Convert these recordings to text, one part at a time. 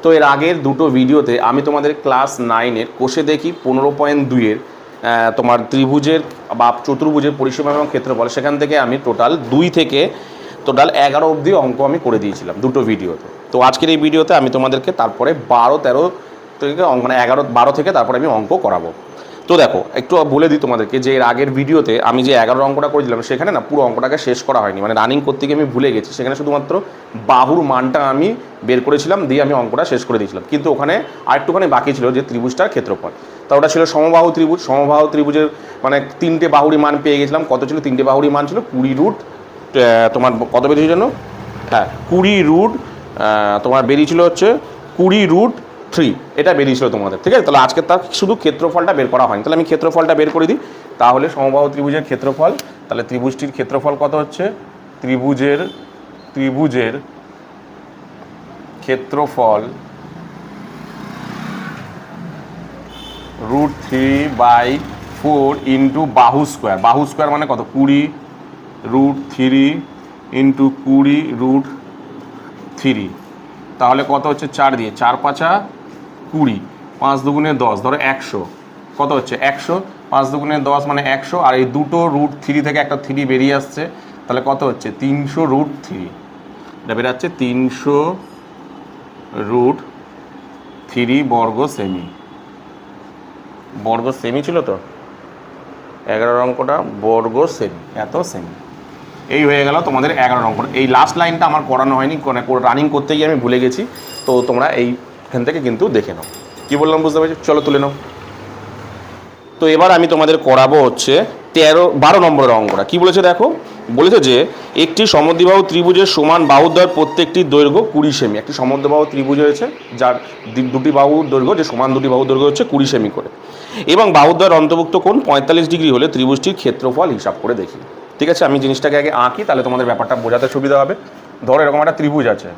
তো এর আগের দুটো ভিডিওতে আমি তোমাদের ক্লাস 9-এর কোষে দেখি 15.2-এর তোমার ত্রিভুজের বা চতুর্ভুজের পরিসীমা এবং ক্ষেত্রফল, সেখান থেকে আমি টোটাল 2 থেকে টোটাল 11 অবধি অঙ্ক আমি করে দিয়েছিলাম দুটো ভিডিওতে। তো আজকের এই ভিডিওতে আমি তোমাদেরকে তারপরে 12-13 থেকে মানে 11-12 থেকে তারপরে আমি অঙ্ক করাবো। তো দেখো একটু বলে দিই তোমাদেরকে যে এর আগের ভিডিওতে আমি যে 11 অঙ্কটা করেছিলাম সেখানে না পুরো অঙ্কটাকে শেষ করা হয়নি, মানে রানিং করতে গিয়ে আমি ভুলে গেছি। সেখানে শুধুমাত্র বাহুর মানটা আমি বের করেছিলাম, দিয়ে আমি অঙ্কটা শেষ করে দিয়েছিলাম। কিন্তু ওখানে আরেকটুখানি বাকি ছিল যে ত্রিভুজটার ক্ষেত্রফল। তা ওটা ছিল সমবাহু ত্রিভুজ। সমবাহু ত্রিভুজের মানে 3টে বাহুরই মান পেয়ে গেছিলাম। কত ছিল? 3টে বাহুরই মান ছিল 20 তোমার কত বেরিয়েছিল জন্য? হ্যাঁ 20 তোমার বেরিয়েছিল হচ্ছে 20√3, এটা বেরিয়েছিল তোমাদের। ঠিক আছে, তাহলে আজকে তার শুধু ক্ষেত্রফলটা বের করা হয়নি। তাহলে আমি ক্ষেত্রফলটা বের করে দিই। তাহলে সমবাহু ত্রিভুজের ক্ষেত্রফল, তাহলে ত্রিভুজটির ক্ষেত্রফল কত হচ্ছে? ত্রিভুজের ক্ষেত্রফল √3/4 ইন্টু বাহু স্কোয়ার। বাহু স্কোয়ার মানে কত? 20√3 ইন্টু 20√3, তাহলে কত হচ্ছে? 4 দিয়ে 4 5 20, 5 দুগুণে 10, ধরো 100। কত হচ্ছে? 100। 5 দুগুণে 10 মানে 100, আর এই দুটো √3 থেকে একটা 3 বেরিয়ে আসছে, তাহলে কত হচ্ছে? 300√3। এটা বেরাচ্ছে 300√3 বর্গ সেমি। বর্গ সেমি ছিল তো 11 অঙ্কটা, বর্গ সেমি, এত সেমি। এই হয়ে গেল তোমাদের 11 অঙ্ক। এই লাস্ট লাইনটা আমার করানো হয়নি, রানিং করতে গিয়ে আমি ভুলে গেছি। তো তোমরা এইখান থেকে কিন্তু দেখে নাও। কী বললাম বুঝতে পারছি? চলো তুলে নাও। তো এবার আমি তোমাদের করাবো হচ্ছে 12 নম্বরের অঙ্কটা। কী বলেছে দেখো? বলেছে যে একটি সমদ্বিবাহু ত্রিভুজের সমান বাহুদ্বয়ের প্রত্যেকটির দৈর্ঘ্য 20 সেমি। একটি সমদ্বিবাহু ত্রিভুজ হয়েছে যার দুটি বাহুর দৈর্ঘ্য, যে সমান দুটি বাহুর দৈর্ঘ্য হচ্ছে 20 সেমি করে, এবং বাহুদ্বয়ের অন্তর্ভুক্ত কোণ 45 ডিগ্রি হলে ত্রিভুজটির ক্ষেত্রফল হিসাব করে দেখি। ঠিক আছে, আমি জিনিসটাকে আগে আঁকি, তাহলে তোমাদের ব্যাপারটা বোঝাতে সুবিধা হবে। ধরো এরকম একটা ত্রিভুজ আছে,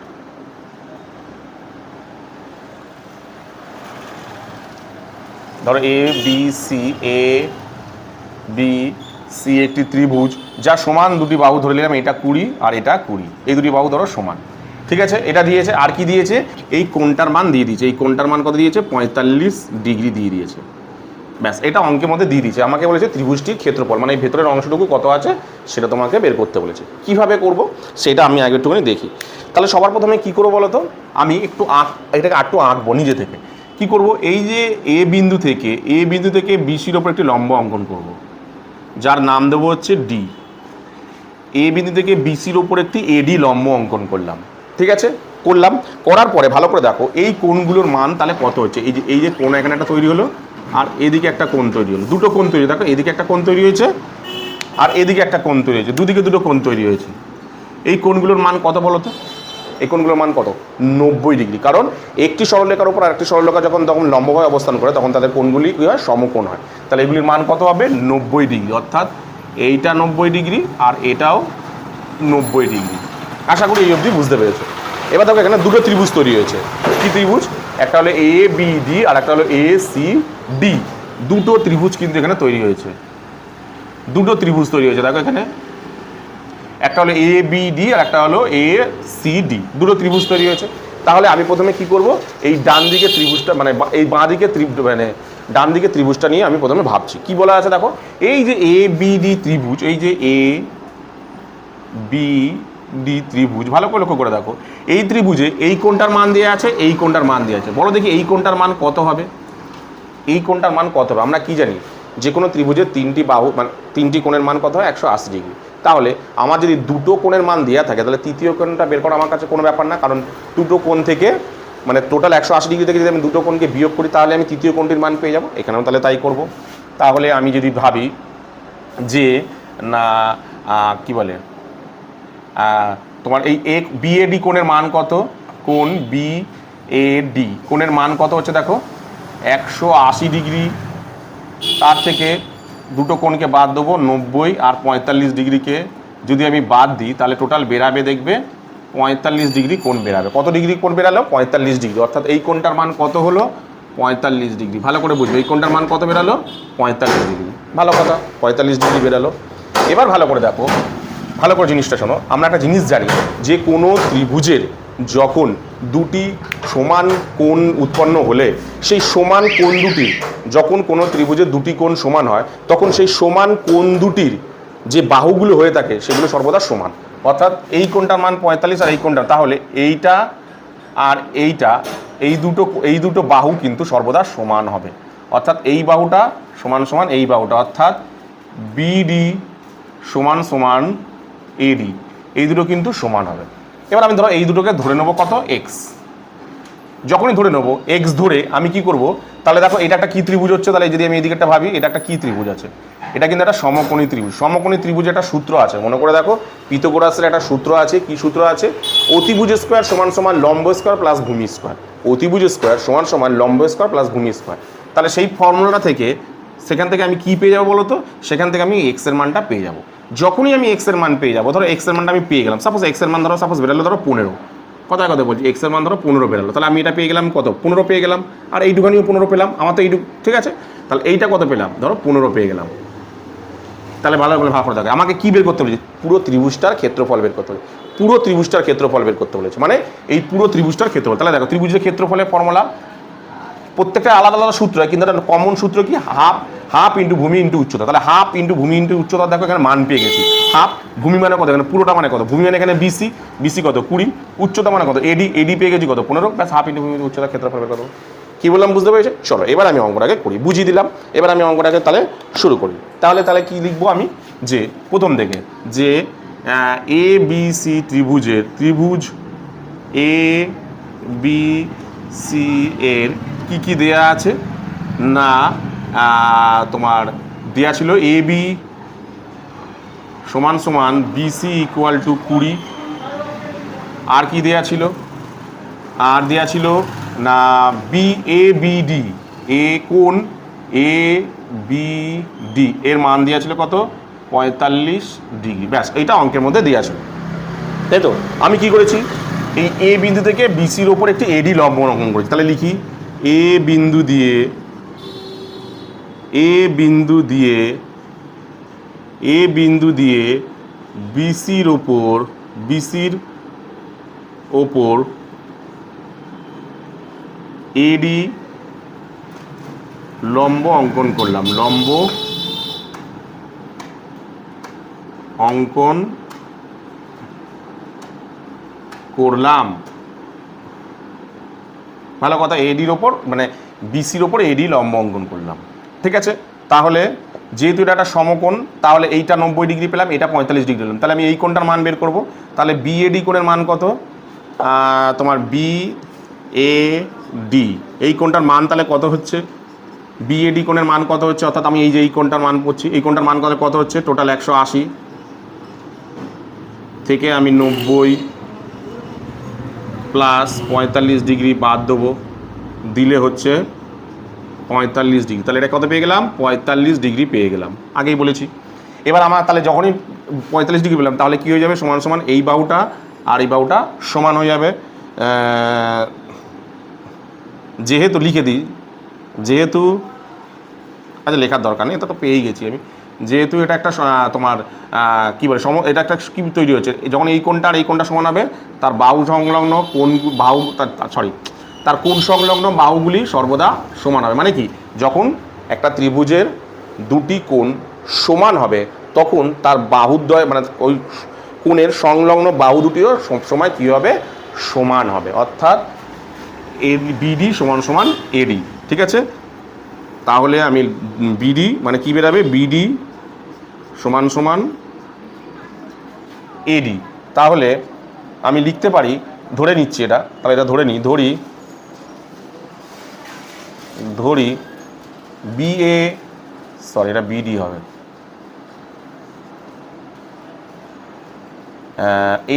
ধরো ABC একটি ত্রিভুজ যা সমান দুটি বাহু ধরে নিলাম, এটা 20 আর এটা 20, এই দুটি বাহু ধরো সমান। ঠিক আছে, এটা দিয়েছে। আর কি দিয়েছে? এই কোণটার মান দিয়ে দিয়েছে। এই কোণটার মান কত দিয়েছে? 45 ডিগ্রি দিয়ে দিয়েছে। ব্যাস, এটা অঙ্কের মধ্যে দিয়ে দিয়েছে। আমাকে বলেছে ত্রিভুজটির ক্ষেত্রফল, মানে এই ভেতরের অংশটুকু কত আছে সেটা তোমাকে বের করতে বলেছে। কিভাবে করব সেটা আমি আগে একটুখানি দেখি। তাহলে সবার প্রথমে কি করবো বলো তো? আমি একটু এটাকে একটু আঁকবো নিজে থেকে। কি করব? এই যে এ বিন্দু থেকে বিসির ওপর একটি লম্ব অঙ্কন করব, যার নাম দেবো হচ্ছে ডি। এ বিন্দু থেকে বিসির ওপর একটি এডি লম্ব অঙ্কন করলাম। ঠিক আছে, করলাম। করার পরে ভালো করে দেখো এই কোণগুলোর মান তাহলে কত হচ্ছে। এই যে কোণ এখানে একটা তৈরি হলো, আর এদিকে একটা কোণ তৈরি হলো, দুটো কোণ তৈরি। দেখো এদিকে একটা কোণ তৈরি হয়েছে, আর এদিকে একটা কোণ তৈরি হয়েছে, দুদিকে দুটো কোণ তৈরি হয়েছে। এই কোণগুলোর মান কত বলো তো? এই কোণগুলোর মান কত? 90 ডিগ্রি। কারণ একটি সরলরেখার উপর আরেকটি সরলরেখা যখন লম্বভাবে অবস্থান করে তখন তাদের কোণগুলি কী হয়? সমকোণ হয়। তাহলে এগুলির মান কত হবে? 90 ডিগ্রি। অর্থাৎ এইটা 90 ডিগ্রি আর এটাও 90 ডিগ্রি। আশা করি এই অবধি বুঝতে পেরেছো। এবার দেখো এখানে দুটো ত্রিভুজ তৈরি হয়েছে। কী ত্রিভুজ? একটা হলো ABD আর একটা হলো ACD। দুটো ত্রিভুজ কিন্তু এখানে তৈরি হয়েছে। দুটো ত্রিভুজ তৈরি হয়েছে। দেখো এখানে একটা হলো ABD আর একটা হলো ACD, দুটো ত্রিভুজ তৈরি হয়েছে। তাহলে আমি প্রথমে কি করব? এই ডান দিকে ত্রিভুজটা মানে এই বাঁ দিকে মানে ডান দিকে ত্রিভুজটা নিয়ে আমি প্রথমে ভাবছি। কি বলা আছে দেখো? এই যে ABD ত্রিভুজ, এই যে ABD ত্রিভুজ, ভালো করে লক্ষ্য করে দেখো। এই ত্রিভুজে এই কোণটার মান দেওয়া আছে, এই কোণটার মান দেওয়া আছে। বলো দেখি এই কোণটার মান কত হবে? এই কোণটার মান কত হবে? আমরা কি জানি? যে কোনো ত্রিভুজের 3টি বাহু মানে 3টি কোণের মান কত হয়? 180 ডিগ্রি। তাহলে আমার যদি দুটো কোণের মান দেওয়া থাকে তাহলে তৃতীয় কোণটা বের করা আমার কাছে কোনো ব্যাপার না, কারণ দুটো কোণ থেকে মানে টোটাল 180 ডিগ্রি থেকে যদি আমি দুটো কোণকে বিয়োগ করি তাহলে আমি তৃতীয় কোণটির মান পেয়ে যাবো। এখানেও তাহলে তাই করব। তাহলে আমি যদি ভাবি যে না কি বলে তোমার এই BAD কোণের মান কত? কোণ BAD কোণের মান কত হচ্ছে দেখো? 180 ডিগ্রি। তার থেকে দুটো কোণকে বাদ দেবো, 90 আর 45 ডিগ্রিকে যদি আমি বাদ দিই তাহলে টোটাল বেরাবে দেখবে 45 ডিগ্রি কোণ বেরাবে। কত ডিগ্রি কোণ বেরালো? 45 ডিগ্রি। অর্থাৎ এই কোণটার মান কত হলো? 45 ডিগ্রি। ভালো করে বুঝবে, এই কোণটার মান কত বেরালো? 45 ডিগ্রি। ভালো কথা, 45 ডিগ্রি বেরালো। এবার ভালো করে দেখো ভালো করে জিনিসটা শোনো, আমরা একটা জিনিস জানি যে কোনো ত্রিভুজের যখন দুটি সমান কোণ উৎপন্ন হলে সেই সমান কোণ দুটির, যখন কোনো ত্রিভুজের দুটি কোণ সমান হয় তখন সেই সমান কোণ দুটির যে বাহুগুলো হয়ে থাকে সেগুলো সর্বদা সমান। অর্থাৎ এই কোণটার মান 45 আর এই কোণটা, তাহলে এইটা আর এইটা, এই দুটো বাহু কিন্তু সর্বদা সমান হবে। অর্থাৎ এই বাহুটা সমান সমান এই বাহুটা, অর্থাৎ বিডি সমান সমান এডি, এই দুটো কিন্তু সমান হবে। এবার আমি ধরো এই দুটোকে ধরে নেবো কত, এক্স। যখনই ধরে নেবো এক্স ধরে আমি কি করব, তাহলে দেখো এটা একটা কি ত্রিভুজ হচ্ছে, তাহলে যদি আমি এদিকে একটা ভাবি এটা একটা কি ত্রিভুজ আছে, এটা কিন্তু একটা সমকোণী ত্রিভুজ। সমকোণী ত্রিভুজে একটা সূত্র আছে, মনে করে দেখো পিথাগোরাসের একটা সূত্র আছে। কি সূত্র আছে? অতিভুজ স্কোয়ার সমান সমান লম্ব স্কোয়ার প্লাস ভূমি স্কোয়ার। অতিভুজ স্কোয়ার সমান সমান লম্ব স্কোয়ার প্লাস ভূমি স্কোয়ার। তাহলে সেই ফর্মুলাটা থেকে সেখান থেকে আমি কি পেয়ে যাবো বলো তো, সেখান থেকে আমি এক্স এর মানটা পেয়ে যাবো। যখনই আমি এক্স এর মান পেয়ে যাবো, ধরো এক্স এর মানটা আমি পেয়ে গেলাম, সাপোজ এক্স এর মান ধরো সাপোজ বেরোলো ধরো 15, কথায় কথা বলছি এক্স এর মান ধরো 15 বেরোলো, তাহলে আমি এটা পেয়ে গেলাম কত, 15 পেয়ে গেলাম। আর এইটুখানিও 15 পেলাম, আমার তো এইটুকু ঠিক আছে, তাহলে এইটা কত পেলাম, ধরো 15 পেয়ে গেলাম। তাহলে ভালো করে ভাগ করে থাকে, আমাকে কি বের করতে বলেছে, পুরো ত্রিভুজটার ক্ষেত্রফল বের করতে বলেছে। পুরো ত্রিভুজটার ক্ষেত্রফল বের করতে বলেছে, মানে এই পুরো ত্রিভুজটার ক্ষেত্রফল। তাহলে দেখো ত্রিভুজের ক্ষেত্রফলের ফর্মুলা প্রত্যেকটা আলাদা আলাদা সূত্র হয়, কিন্তু একটা কমন সূত্র কি, হাফ ইন্টু ভূমি ইন্টু উচ্চতা। তাহলে হাফ ইন্টু ভূমি ইন্টু উচ্চতা, দেখো এখানে মান পেয়ে গেছি। হাফ, ভূমি মানে কত, এখানে পুরোটা মানে কত, ভূমি মানে এখানে বিসি, বিসি কত 20, উচ্চতা মানে কত এডি, এডি পেয়ে গেছি কত 15, ব্যাস হাফ ইন্টু ভূমি ইন্টু উচ্চতা ক্ষেত্রফল বের করবো। কি বললাম বুঝতে পেরেছো? চলো এবার আমি অঙ্কটাকে করি, বুঝিয়ে দিলাম। এবার আমি অঙ্কটাকে তাহলে শুরু করি। তাহলে কি লিখবো আমি, যে প্রথম থেকে যে এ বি সি ত্রিভুজের, ত্রিভুজ এ বি সি এর কি কি দেয়া আছে না, তোমার দেয়া ছিল এ বি সমান সমান বিসি ইকুয়াল টু 20। আর কি দেয়া ছিল, আর দেয়া ছিল না বি এ বি ডি, এ কোণ এ বি ডি এর মান দেওয়া ছিল কত, 45 ডিগ্রি। ব্যাস এইটা অঙ্কের মধ্যে দেওয়া ছিল, তাই তো? আমি কি করেছি, এই এ বিন্দু থেকে বিসির ওপর একটি এডি লম্ব অঙ্কন করেছি। তাহলে লিখি এ বিন্দু দিয়ে, এ বিন্দু দিয়ে, এ বিন্দু দিয়ে বিসির ওপর, বিসির ওপর এডি লম্ব অঙ্কন করলাম, লম্ব অঙ্কন করলাম। ভালো কথা, এডির ওপর মানে বিসির ওপর এডি লম্ব অঙ্কন করলাম, ঠিক আছে? তাহলে যেহেতু এটা একটা সমকোণ, তাহলে এইটা 90 ডিগ্রি পেলাম, এটা 45 ডিগ্রি পেলাম। তাহলে আমি এই কোণটার মান বের করব। তাহলে বিএডি কোণের মান কত, তোমার বি এ ডি, এই কোণটার মান তাহলে কত হচ্ছে, বিএডি কোণের মান কত হচ্ছে, অর্থাৎ আমি এই যে এই কোণটার মান করছি, এই কোণটার মান কত হচ্ছে, টোটাল 180 থেকে আমি 90 প্লাস 45 ডিগ্রি বাদ দেবো, দিলে হচ্ছে 45 ডিগ্রি। তাহলে এটা কত পেয়ে গেলাম, 45 ডিগ্রি পেয়ে গেলাম, আগেই বলেছি। এবার আমার তাহলে যখনই 45 ডিগ্রি পেলাম, তাহলে কী হয়ে যাবে, সমান সমান এই বাহুটা আর এই বাহুটা সমান হয়ে যাবে। যেহেতু লিখে দিই, যেহেতু আচ্ছা লেখার দরকার নেই, এটা তো পেয়েই গেছি আমি। যেহেতু এটা একটা তোমার কী বলে এটা একটা কী তৈরি হচ্ছে, যখন এই কোণটা আর এই কোণটা সমান হবে, তার বাহু সংলগ্ন কোণ, বাহু তার কোণ সংলগ্ন বাহুগুলি সর্বদা সমান হবে। মানে কি, যখন একটা ত্রিভুজের দুটি কোণ সমান হবে তখন তার বাহুদ্বয় মানে ওই কোণের সংলগ্ন বাহু দুটিও সবসময় কী হবে, সমান হবে। অর্থাৎ এ বিডি সমান সমান এডি, ঠিক আছে? তাহলে আমি বিডি মানে কি বেরাবে, বিডি সমান সমান এডি। তাহলে আমি লিখতে পারি, ধরে নিচ্ছি এটা, তাহলে এটা ধরে নিই, ধরি বিএ, সরি এটা বিডি হবে,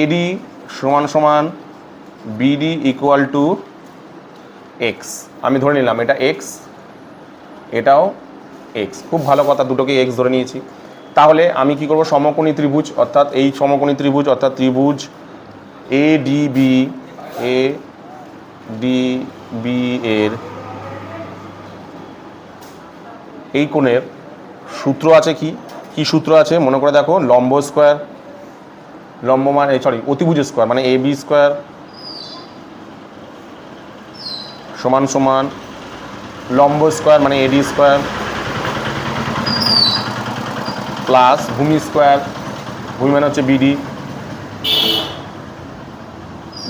এডি সমান সমান বিডি ইকুয়াল টু এক্স। আমি ধরে নিলাম এটা এক্স, এটাও এক্স। খুব ভালো কথা, দুটোকে এক্স ধরে নিয়েছি। তাহলে আমি কি করব, সমকোণী ত্রিভুজ, অর্থাৎ এই সমকোণী ত্রিভুজ, অর্থাৎ ত্রিভুজ এ ডিবি, এ ডিবি এর এই কোণের সূত্র আছে, কি কি সূত্র আছে মনে করে দেখো, লম্ব স্কোয়ার লম্ব মান সরি অতিভুজ স্কোয়ার মানে এ বি স্কোয়ার সমান সমান লম্ব স্কোয়ার মানে এডি স্কোয়ার প্লাস ভূমি স্কোয়ার, ভূমি মানে হচ্ছে বিডি,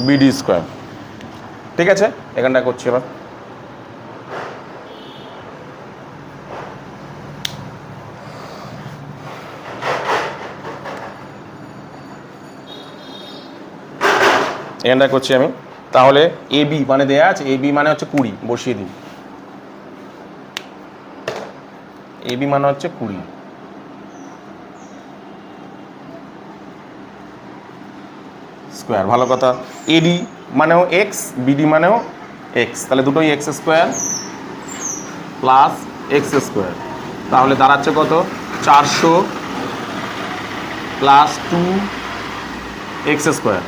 বিডি স্কোয়ার। ঠিক আছে, এখানটা করছি এবার। এখানটা করছি আমি। তাহলে এ বি মানে দেয়া আছে, এ বি মানে হচ্ছে 20, বসিয়ে দিই। এ বি মানে হচ্ছে 20, স্কোয়ার, ভালো কথা। এডি মানেও এক্স, বিডি মানেও এক্স, তাহলে দুটোই x square plus x square. তাহলে দাঁড়াচ্ছে কত? 400 প্লাস 2 এক্স স্কোয়ার।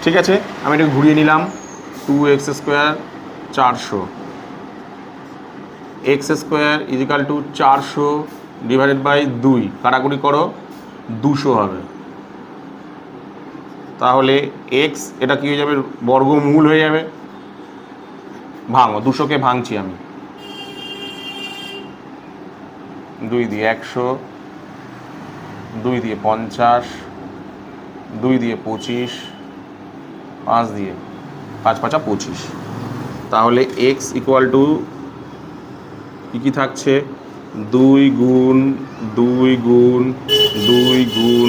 ঠিক আছে, আমি এটাকে ঘুরিয়ে নিলাম। 2x square 400 X square equal to 400 divided by 2, কাটাকুটি করো 200 হবে। তাহলে এক্স এটা কী হয়ে যাবে? বর্গমূল হয়ে যাবে। ভাঙো, 200কে ভাঙছি আমি। 2 দিয়ে 100, 2 দিয়ে 50, 2 দিয়ে 25, 5 দিয়ে 5 5 25। তাহলে এক্স ইকুয়াল টু কী থাকছে? 2 গুণ 2 গুণ 2 গুণ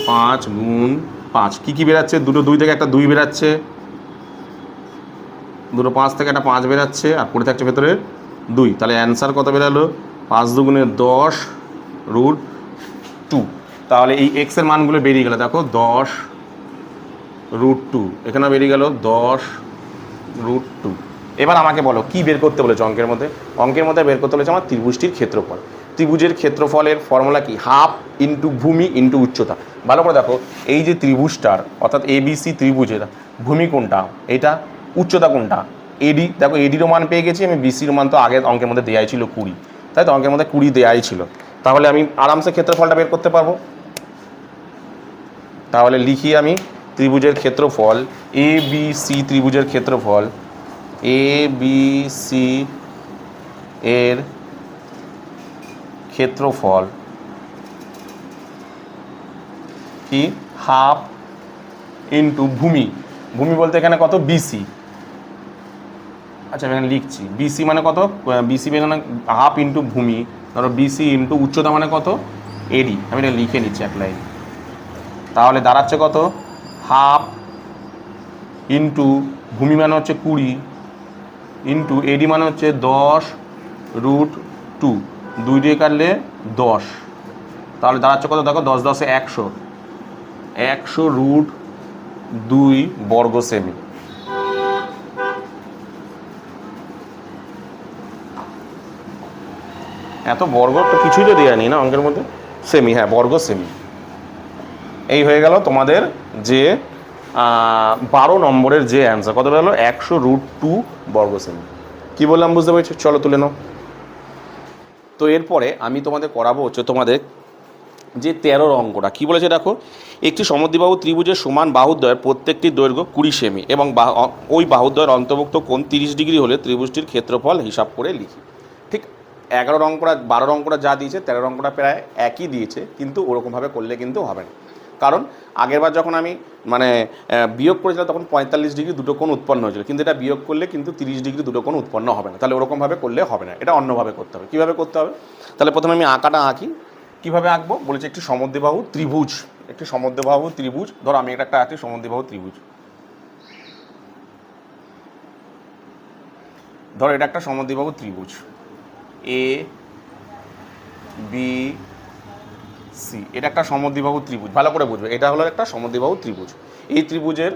5 গুণ 5। কী বেরাচ্ছে? দুটো 2 থেকে একটা 2 বেরাচ্ছে, দুটো 5 থেকে একটা 5 বেরাচ্ছে, আর পড়ে থাকছে ভেতরে 2। তাহলে অ্যান্সার কত বেরালো? 5 দুগুণে 10 রুট 2। তাহলে এই এক্সের মানগুলো বেরিয়ে গেল, দেখো 10 রুট 2, এখানেও বেরিয়ে গেল 10 রুট 2। এবার আমাকে বলো কি বের করতে বলেছে অঙ্কের মধ্যে? অঙ্কের মধ্যে বের করতে বলেছে আমার ত্রিভুজটির ক্ষেত্রফল। ত্রিভুজের ক্ষেত্রফলের ফর্মুলা কি? হাফ ইন্টু ভূমি ইন্টু উচ্চতা। ভালো করে দেখো, এই যে ত্রিভুজটার অর্থাৎ এবিসি ত্রিভুজের ভূমি কোনটা, এটা উচ্চতা কোনটা, এডি। দেখো এডিরও মান পেয়ে গেছি আমি, বিসির মান তো আগে অঙ্কের মধ্যে দেয়াই ছিল 20, তাই তো অঙ্কের মধ্যে 20 দেয়াই ছিল। তাহলে আমি আরামসে ক্ষেত্রফলটা বের করতে পারবো। তাহলে লিখি আমি ত্রিভুজের ক্ষেত্রফল, এ বি সি ত্রিভুজের ক্ষেত্রফল, এ বি সি এর ক্ষেত্রফল কি? হাফ ইন্টু ভূমি। ভূমি বলতে এখানে কত? বিসি। আচ্ছা আমি এখানে লিখছি বিসি মানে কত? বিসি মানে হাফ ইন্টু ভূমি, ধরো বিসি ইন্টু উচ্চতা মানে কত? এডি। আমি এটা লিখে নিচ্ছি এক লাইন। তাহলে দাঁড়াচ্ছে কত? হাফ ইন্টু ভূমি মানে হচ্ছে 20 ইন্টু এডি মানে হচ্ছে 10 রুট 2, 2 দিয়ে কাটলে 10। তাহলে দাঁড়াচ্ছে কত? দেখো 10 10 100, 100 রুট 2 বর্গ সেমি। এত বর্গ তো কিছুই তো দেওয়া নেই না অঙ্কের মধ্যে। সেমি, হ্যাঁ বর্গ সেমি। এই হয়ে গেল তোমাদের যে 12 নম্বরের যে অ্যান্সার। কত হলো? 100 রুট 2 বর্গ সেমি। কী বললাম বুঝতে পেরেছো? চলো তুলে নাও। তো এরপরে আমি তোমাদের করাবো হচ্ছে তোমাদের যে 13 অঙ্কটা। কী বলেছে দেখো, একটি সমদ্বিবাহু ত্রিভুজের সমান বাহুদ্বয়ের প্রত্যেকটি দৈর্ঘ্য 20 সেমি এবং ওই বাহুদ্বয়ের অন্তর্ভুক্ত কোণ 30 ডিগ্রি হলে ত্রিভুজটির ক্ষেত্রফল হিসাব করে লিখি। ঠিক 11 অঙ্কটা 12 অঙ্কটা যা দিয়েছে 13 অঙ্কটা প্রায় একই দিয়েছে, কিন্তু ওরকমভাবে করলে কিন্তু হবে না। কারণ আগেরবার যখন আমি মানে বিয়োগ করেছিলাম তখন 45 ডিগ্রি দুটো কোণ উৎপন্ন হয়েছিল, কিন্তু এটা বিয়োগ করলে কিন্তু 30 ডিগ্রি দুটো কোণ উৎপন্ন হবে না। তাহলে ওরকমভাবে করলে হবে না, এটা অন্যভাবে করতে হবে। কীভাবে করতে হবে? তাহলে প্রথমে আমি আঁকাটা আঁকি। কীভাবে আঁকবো বলেছে? একটি সমদ্বিবাহু ত্রিভুজ, একটি সমদ্বিবাহু ত্রিভুজ। ধরো আমি একটা আঁকি সমদ্বিবাহু ত্রিভুজ। ধরো এটা একটা সমদ্বিবাহু ত্রিভুজ, এ বি সি। এটা একটা সমদ্বিবাহু ত্রিভুজ, ভালো করে বুঝবে। এটা হলো একটা সমদ্বিবাহু ত্রিভুজ। এই ত্রিভুজের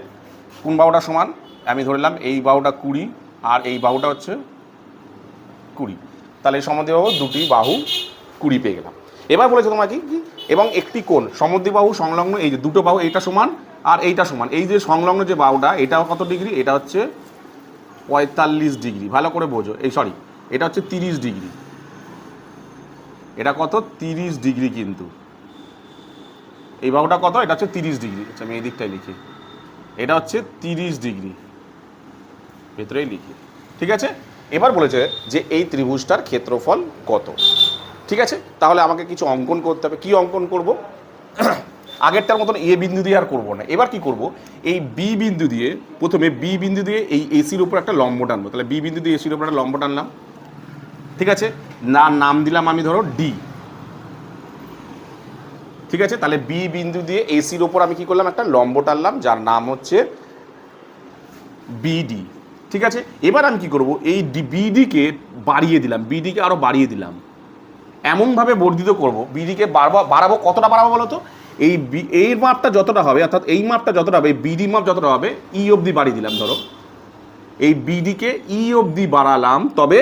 কোন বাহুটা সমান? আমি ধরলাম এই বাহুটা 20 আর এই বাহুটা হচ্ছে 20। তাহলে এই সমদ্বিবাহু দুটি বাহু 20 পেয়ে গেলাম। এবার বলেছে তোমার কি এবং একটি কোণ সমদ্বিবাহু সংলগ্ন, এই যে দুটো বাহু এইটা সমান আর এইটা সমান, এই যে সংলগ্ন যে বাহুটা এটাও কত ডিগ্রি? এটা হচ্ছে 45 ডিগ্রি। ভালো করে বোঝো, এই সরি এটা হচ্ছে 30 ডিগ্রি। এটা কত? 30 ডিগ্রি। কিন্তু এই বাহুটা কত, এটা হচ্ছে 30 ডিগ্রি। আচ্ছা আমি এই দিকটাই লিখি, এটা হচ্ছে 30 ডিগ্রি, ভেতরেই লিখি, ঠিক আছে। এবার বলেছে যে এই ত্রিভুজটার ক্ষেত্রফল কত, ঠিক আছে। তাহলে আমাকে কিছু অঙ্কন করতে হবে। কি অঙ্কন করব? আগেরটার মতন এ বিন্দু দিয়ে আর করবো না। এবার কি করব, এই বি বিন্দু দিয়ে, প্রথমে বি বিন্দু দিয়ে এই এসির উপর একটা লম্ব টানবো। তাহলে বি বিন্দু দিয়ে এসির উপর একটা লম্ব টানলাম, ঠিক আছে। নাম দিলাম আমি ধরো ডি, ঠিক আছে। তাহলে বি বিন্দু দিয়ে এসির উপর আমি কি করলাম, একটা লম্ব টানলাম যার নাম হচ্ছে বিডি, ঠিক আছে। এবার আমি কি করব, এই বিডিকে বাড়িয়ে দিলাম, বিডিকে আরো বাড়িয়ে দিলাম, এমনভাবে বর্ধিত করব, বিডিকে বাড়াবো। কতটা বাড়াবো বলো তো? এই মাপটা যতটা হবে, অর্থাৎ এই মাপটা যতটা হবে, বিডি মাপ যতটা হবে, ই অবধি বাড়িয়ে দিলাম। ধরো এই বিডিকে ই অবধি বাড়ালাম, তবে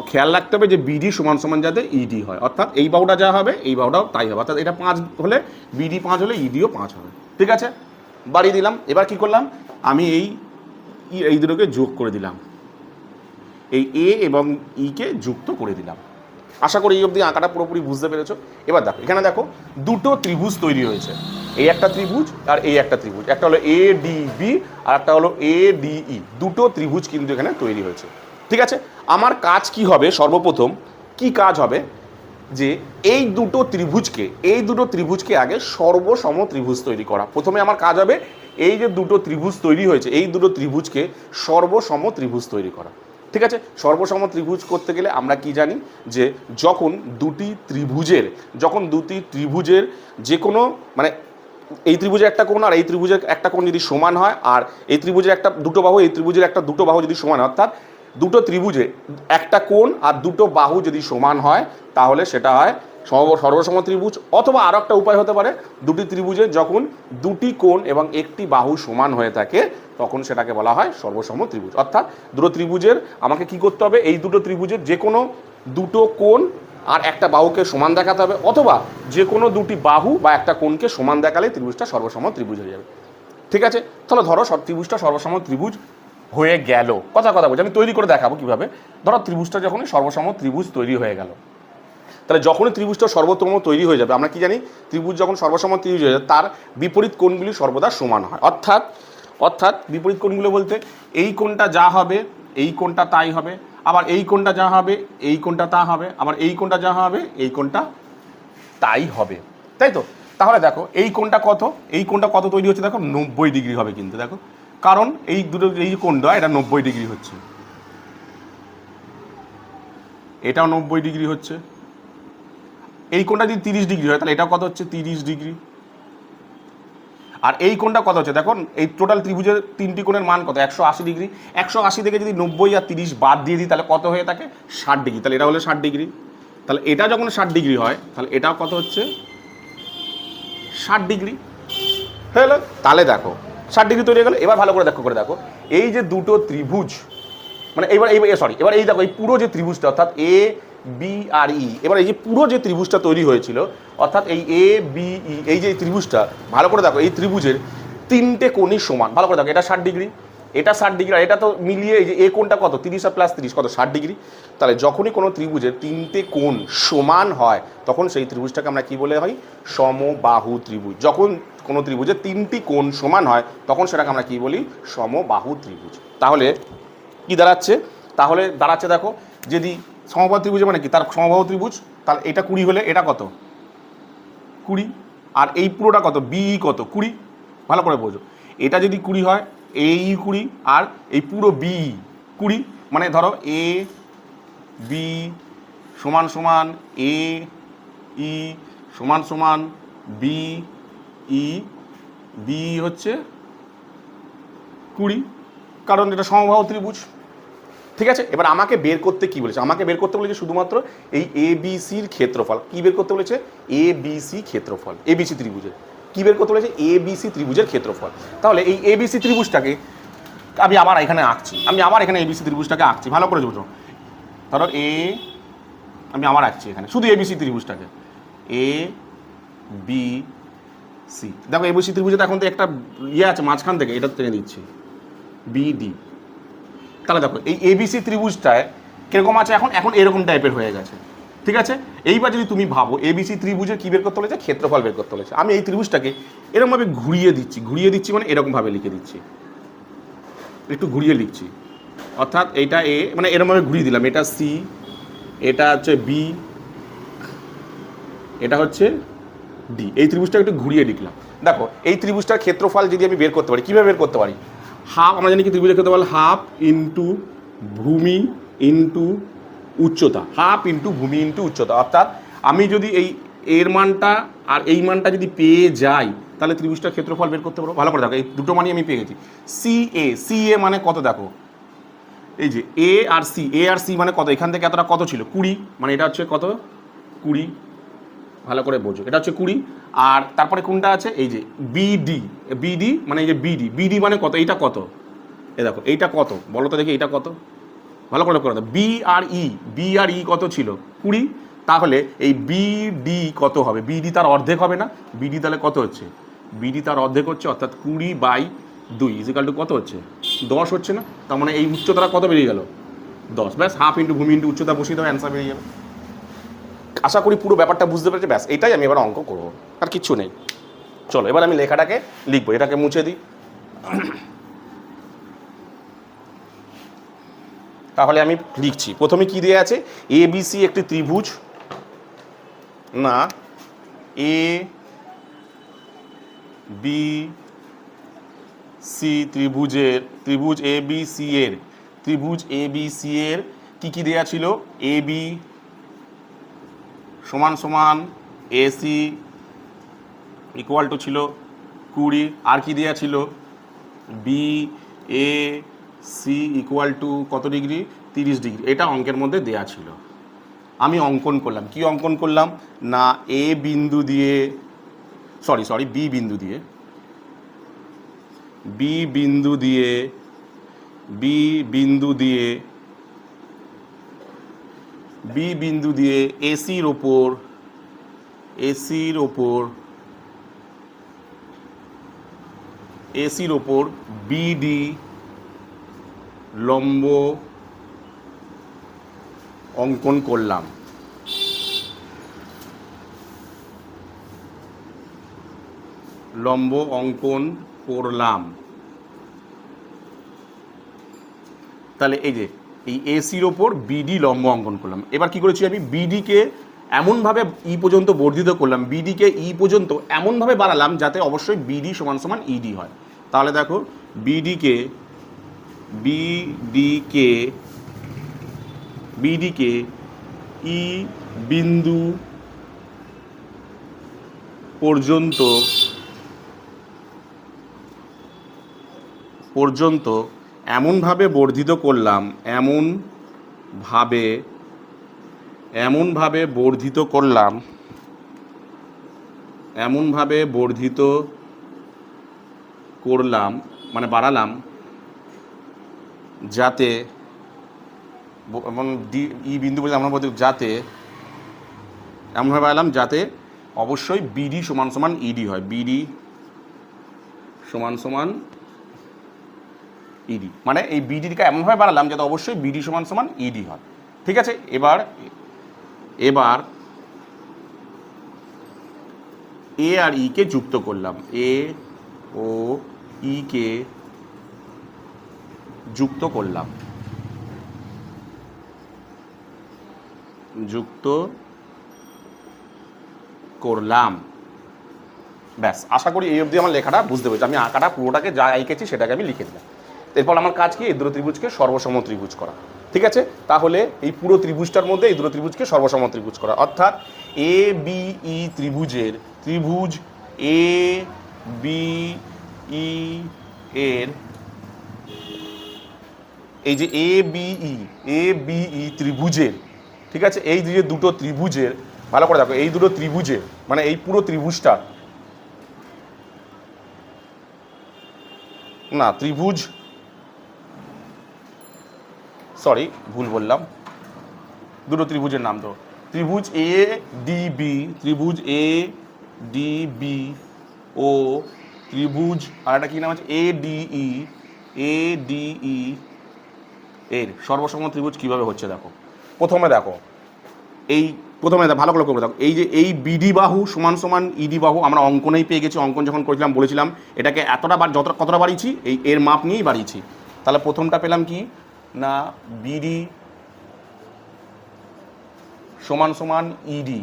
খেয়াল রাখতে হবে যে বিডি সমান সমান যাতে ইডি হয়, অর্থাৎ এই বাহুটা যা হবে এই বাহুটাও তাই হবে। অর্থাৎ এটা 5 হলে বিডি 5 হলে ইডিও 5 হবে, ঠিক আছে। বাড়িয়ে দিলাম। এবার কি করলাম, আমি এই দুটোকে যোগ করে দিলাম, এই এ এবং ইকে যুক্ত করে দিলাম। আশা করি এই অবধি আঁকাটা পুরোপুরি বুঝতে পেরেছো। এবার দেখো, এখানে দেখো দুটো ত্রিভুজ তৈরি হয়েছে, এই একটা ত্রিভুজ আর এই একটা ত্রিভুজ, একটা হলো এ ডি বি আর একটা হলো এ ডি ই, দুটো ত্রিভুজ কিন্তু এখানে তৈরি হয়েছে, ঠিক আছে। আমার কাজ কি হবে, সর্বপ্রথম কি কাজ হবে, যে এই দুটো ত্রিভুজকে আগে সর্বসম ত্রিভুজ তৈরি করা। প্রথমে আমার কাজ হবে এই যে দুটো ত্রিভুজ তৈরি হয়েছে, এই দুটো ত্রিভুজকে সর্বসম ত্রিভুজ তৈরি করা, ঠিক আছে। সর্বসম ত্রিভুজ করতে গেলে আমরা কি জানি, যে যখন দুটি ত্রিভুজের যে কোনো, মানে এই ত্রিভুজের একটা কোণ আর এই ত্রিভুজের একটা কোণ যদি সমান হয়, আর এই ত্রিভুজের একটা দুটো বাহু, এই ত্রিভুজের একটা দুটো বাহু যদি সমান হয়, অর্থাৎ দুটো ত্রিভুজে একটা কোণ আর দুটো বাহু যদি সমান হয়, তাহলে সেটা হয় সর্বসম ত্রিভুজ। অথবা আরও একটা উপায় হতে পারে, দুটি ত্রিভুজের যখন দুটি কোণ এবং একটি বাহু সমান হয়ে থাকে, তখন সেটাকে বলা হয় সর্বসম ত্রিভুজ। অর্থাৎ দুটো ত্রিভুজের আমাকে কি করতে হবে, এই দুটো ত্রিভুজের যে কোনো দুটো কোণ আর একটা বাহুকে সমান দেখাতে হবে, অথবা যে কোনো দুটি বাহু বা একটা কোণকে সমান দেখালে ত্রিভুজটা সর্বসম ত্রিভুজ হয়ে যাবে, ঠিক আছে। তাহলে ধরো ত্রিভুজটা সর্বসম ত্রিভুজ হয়ে গেল, কথা বলছি, আমি তৈরি করে দেখাবো কিভাবে। ধরো ত্রিভুজটা যখন সর্বসম ত্রিভুজ তৈরি হয়ে গেল, তাহলে যখনই ত্রিভুজটা সর্বতম তৈরি হয়ে যাবে, আমরা কি জানি, ত্রিভুজ যখন সর্বসম ত্রিভুজ হয়ে যাবে তার বিপরীত কোণগুলি সর্বদা সমান হয়। অর্থাৎ বিপরীত কোণগুলো বলতে এই কোণটা যা হবে এই কোণটা তাই হবে, আবার এই কোণটা যা হবে এই কোণটা তা হবে, আবার এই কোণটা যা হবে এই কোণটা তাই হবে, তাই তো। তাহলে দেখো এই কোণটা কত তৈরি হচ্ছে, দেখো 90 ডিগ্রি হবে কিন্তু, দেখো, কারণ এই দুটো এই কোণটা এটা 90 ডিগ্রি হচ্ছে, এটাও 90 ডিগ্রি হচ্ছে। এই কোণটা যদি 30 ডিগ্রি হয়, তাহলে এটা কত হচ্ছে 30 ডিগ্রি। আর এই কোণটা কত হচ্ছে, দেখুন এই টোটাল ত্রিভুজের তিনটি কোণের মান কত, 180 ডিগ্রি। 180 থেকে যদি 90 আর 30 বাদ দিয়ে দিই, তাহলে কত হয়ে থাকে, 60 ডিগ্রি। তাহলে এটা হলো 60 ডিগ্রি। তাহলে এটা যখন 60 ডিগ্রি হয়, তাহলে এটাও কত হচ্ছে 60 ডিগ্রি হলো। তাহলে দেখো 60 ডিগ্রি তৈরি হয়ে গেল। এবার ভালো করে দেখো এই যে দুটো ত্রিভুজ, মানে এবার এই দেখো এই পুরো যে ত্রিভুজটা, অর্থাৎ এ বি আর ই, এবার এই যে পুরো যে ত্রিভুজটা তৈরি হয়েছিল, অর্থাৎ এই এ বি ই, এই যে ত্রিভুজটা, ভালো করে দেখো এই ত্রিভুজের তিনটে কোণই সমান। ভালো করে দেখো, এটা 60 ডিগ্রি, এটা 60 ডিগ্রি, আর এটা তো মিলিয়ে এই যে এ কোণটা কত, 30 আর প্লাস 30 কত, 60 ডিগ্রি। তাহলে যখনই কোনো ত্রিভুজের তিনটে কোণ সমান হয়, তখন সেই ত্রিভুজটাকে আমরা কি বলে হয়, সমবাহু ত্রিভুজ। যখন কোনো ত্রিভুজের তিনটি কোণ সমান হয়, তখন সেটাকে আমরা কি বলি, সমবাহু ত্রিভুজ। তাহলে কি দাঁড়াচ্ছে, দেখো, যদি সমবাহু ত্রিভুজ মানে কি, তার সমবাহু ত্রিভুজ, তাহলে এটা 20 হলে এটা কত 20, আর এই পুরোটা কত, বি কত 20। ভালো করে বোঝো, এটা যদি 20 হয়, এই 20 আর এই পুরো বি 20, মানে ধরো এ বি সমান সমান এ ই সমান সমান বি ই, বি হচ্ছে 20, কারণ এটা সমবাহু ত্রিভুজ, ঠিক আছে। এবার আমাকে বের করতে কি বলেছে, শুধুমাত্র এই এ বি সির ক্ষেত্রফল। কি বের করতে বলেছে, এ বি সি ক্ষেত্রফল, এ বি সি ত্রিভুজের কি বের করতে বলেছে, এ বি সি ত্রিভুজের ক্ষেত্রফল। তাহলে এই এ বি সি ত্রিভুজটাকে আমি আবার এখানে আঁকছি, এ বি সি ত্রিভুজটাকে আঁকছি, ভালো করে বুঝো। ধরো আমি আবার আঁকছি এখানে শুধু A B C ত্রিভুজটাকে, A B C. দেখো এ বি সি ত্রিভুজে এখন তো একটা ইয়ে আছে মাঝখান থেকে, এটা টেনে দিচ্ছি বিডি। তাহলে দেখো এই এবিসি ত্রিভুজটায় কিরকম আছে, এখন এরকম টাইপের হয়ে গেছে, ঠিক আছে, এইবার যদি তুমি ভাবো এবিসি ত্রিভুজের কি বের করতে বলেছে, ক্ষেত্রফল বের করতে বলেছে। আমি এই ত্রিভুজটাকে এরকমভাবে ঘুরিয়ে দিচ্ছি মানে এরকমভাবে লিখে দিচ্ছি, একটু ঘুরিয়ে লিখছি, অর্থাৎ এইটা এ মানে এরকমভাবে ঘুরিয়ে দিলাম, এটা সি, এটা হচ্ছে বি, এটা হচ্ছে ডি। এই ত্রিভুজটা একটু ঘুরিয়ে লিখলাম। দেখো এই ত্রিভুজটার ক্ষেত্রফল যদি আমি বের করতে পারি, কীভাবে বের করতে পারি, হাফ, আমরা জানি কি ত্রিভুজের ক্ষেত্রফল হাফ ইন্টু ভূমি ইন্টু উচ্চতা, হাফ ইন্টু ভূমি ইন্টু উচ্চতা। অর্থাৎ আমি যদি এই এর মানটা আর এই মানটা যদি পেয়ে যাই, তাহলে ত্রিভুজটার ক্ষেত্রফল বের করতে পারবো। ভালো করে দেখো, এই দুটো মানই আমি পেয়ে গেছি। সি এ মানে কত, দেখো এই যে এ আর সি মানে কত, এখান থেকে এতটা কত ছিল 20, মানে এটা হচ্ছে কত 20, ভালো করে বোঝো, এটা হচ্ছে 20। আর তারপরে কোনটা আছে, এই যে বিডি মানে এই যে বিডি মানে কত, এইটা কত, এ দেখো এইটা কত বলো তো দেখি, এইটা কত, ভালো করে দাও। বি আর ই কত ছিল 20, তাহলে এই বিডি কত হবে, বিডি তার অর্ধেক হবে না, বিডি তাহলে কত হচ্ছে, বিডি তার অর্ধেক হচ্ছে, অর্থাৎ 20/2 ইজিক্যাল টু কত হচ্ছে 10 হচ্ছে না। তার মানে এই উচ্চতাটা কত বেরিয়ে গেল 10, ব্যাস হাফ ইন্টু ভূমি ইন্টু উচ্চতা বসিয়ে দেওয়া, অ্যান্সার বেরিয়ে যাবে। আশা করি পুরো ব্যাপারটা বুঝতে পেরেছি, ব্যাস এটাই আমি এবার অঙ্ক করবো, আর কিচ্ছু নেই। চলো এবার আমি লেখাটাকে লিখবো, এটাকে মুছে দিই। তাহলে আমি লিখছি, প্রথমে কি দেওয়া আছে, এবিসি একটি ত্রিভুজ, না এ বি সি ত্রিভুজ এবিসি এর কি দেয়া ছিল, এ বি সমান সমান এসি ইকুয়াল টু ছিল 20, আর কি দেয়া ছিল, B A C equal to কত ডিগ্রি, 30 ডিগ্রি। এটা অঙ্কের মধ্যে দেয়া ছিল। আমি অঙ্কন করলাম, কি অঙ্কন করলাম না, এ বিন্দু দিয়ে বি বিন্দু দিয়ে এসির ওপর বিডি লম্ব অঙ্কন করলাম। তাহলে এই যে এই এসির ওপর বিডি লম্ব অঙ্কন করলাম। এবার কি করেছি, আমি বিডিকে এমনভাবে ই পর্যন্ত বর্ধিত করলাম, বিডিকে ই পর্যন্ত এমনভাবে বাড়ালাম যাতে অবশ্যই বিডি সমান সমান ইডি হয়। তাহলে দেখো বিডিকে ই বিন্দু পর্যন্ত এমনভাবে বর্ধিত করলাম, এমনভাবে বর্ধিত করলাম মানে বাড়ালাম, যাতে ই বিন্দু বলে আমরা বলতে, যাতে এমনভাবে বাড়ালাম যাতে অবশ্যই বিডি সমান সমান ইডি হয়, বিডি সমান সমান ইডি, মানে এই বিডিকে এমনভাবে বাড়ালাম যাতে অবশ্যই বিডি সমান সমান ইডি হয়। ঠিক আছে, এবার এ আর ই কে যুক্ত করলাম, এ ও ই কে যুক্ত করলাম, ব্যাস। আশা করি এই অবধি আমার লেখাটা বুঝতে পেরেছি। আমি আঁকাটা পুরোটাকে যা এঁকেছি সেটাকে আমি লিখে দিলাম। এরপর আমার কাজ কি, এই দুটো ত্রিভুজকে সর্বসম ত্রিভুজ করা। ঠিক আছে, তাহলে এই পুরো ত্রিভুজটার মধ্যে এই দুটো ত্রিভুজকে সর্বসম ত্রিভুজ করা, অর্থাৎ এ বি ই ত্রিভুজ এ বি ই এর এই যে এ বি ই ত্রিভুজের, ঠিক আছে, এই যে দুটো ত্রিভুজের, ভালো করে দেখো, এই দুটো ত্রিভুজের মানে এই পুরো ত্রিভুজটা, না ত্রিভুজ, সরি ভুল বললাম, দুটো ত্রিভুজের নাম তো, ত্রিভুজ এ ডি বি ও ত্রিভুজ আর একটা কি নাম আছে এ ডিই এর সর্বসম ত্রিভুজ কিভাবে হচ্ছে দেখো। প্রথমে দেখো এই প্রথমে ভালো করে করে দেখো, এই যে এই বিডি বাহু সমান সমান ইডি বাহু আমরা অঙ্কনেই পেয়ে গেছি। অঙ্কন যখন করেছিলাম বলেছিলাম এটাকে এতটা কতটা বাড়িয়েছি, এর মাপ নিয়েই বাড়িয়েছি। তাহলে প্রথমটা পেলাম কি না বিডি সমান সমান ইডি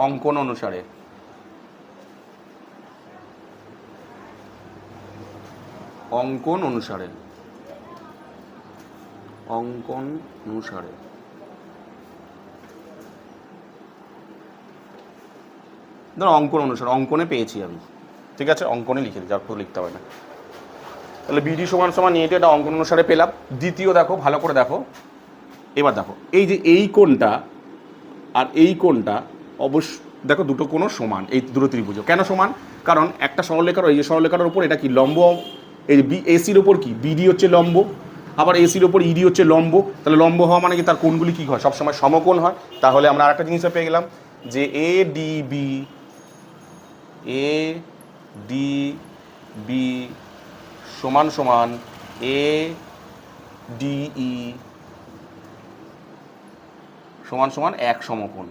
অঙ্কন অনুসারে। অঙ্কন অনুসারে ধরো অঙ্কন অনুসারে অঙ্কনে পেয়েছি আমি, ঠিক আছে, অঙ্কনে লিখে দিই, যার লিখতে হবে না। তাহলে বিডি সমান সমান নিয়ে এটা অঙ্কন অনুসারে পেলাম। দ্বিতীয় দেখো, ভালো করে দেখো, এবার দেখো এই যে এই কোণটা আর এই কোণটা অবশ্য দেখো দুটো কোণও সমান, এই দুটো ত্রিভুজ। কেন সমান? কারণ একটা সরলরেখার, এই যে সরলরেখার উপর এটা কি লম্ব, এই এসির ওপর কি বিডি হচ্ছে লম্ব, আবার এসির ওপর ইডি হচ্ছে লম্ব। তাহলে লম্ব হওয়া মানে কি তার কোণগুলি কী হয়, সবসময় সমকোণ হয়। তাহলে আমরা আরেকটা জিনিস পেয়ে গেলাম যে এ ডি সমান সমান এ ডিই সমান সমান এক সমকোণ।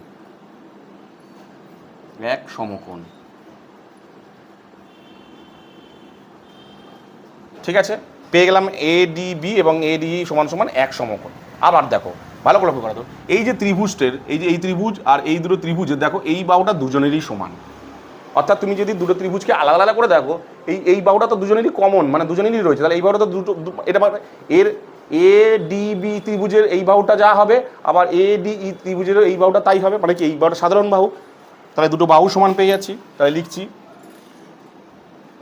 ঠিক আছে, পেয়ে গেলাম এ ডিবি এবং এ ডি সমান সমান এক সমকোণ। আবার দেখো ভালো করে লক্ষ্য করা তো, এই যে ত্রিভুজটের এই যে এই ত্রিভুজ আর এই দুটো ত্রিভুজের দেখো এই বাহুটা দুজনেরই সমান। অর্থাৎ তুমি যদি দুটো ত্রিভুজকে আলাদা আলাদা করে দেখো, এই বাহুটা তো দুজনেরই কমন, মানে দুজনেরই রয়েছে। তাহলে এই বাহুটা তো দুটো, এটা এর এ ডিবি ত্রিভুজের এই বাহুটা যা হবে, আবার এ ডিই ত্রিভুজের এই বাহুটা তাই হবে, মানে কি এই বাহুটা সাধারণ বাহু। তাহলে দুটো বাহু সমান পেয়ে যাচ্ছি। তাহলে লিখছি,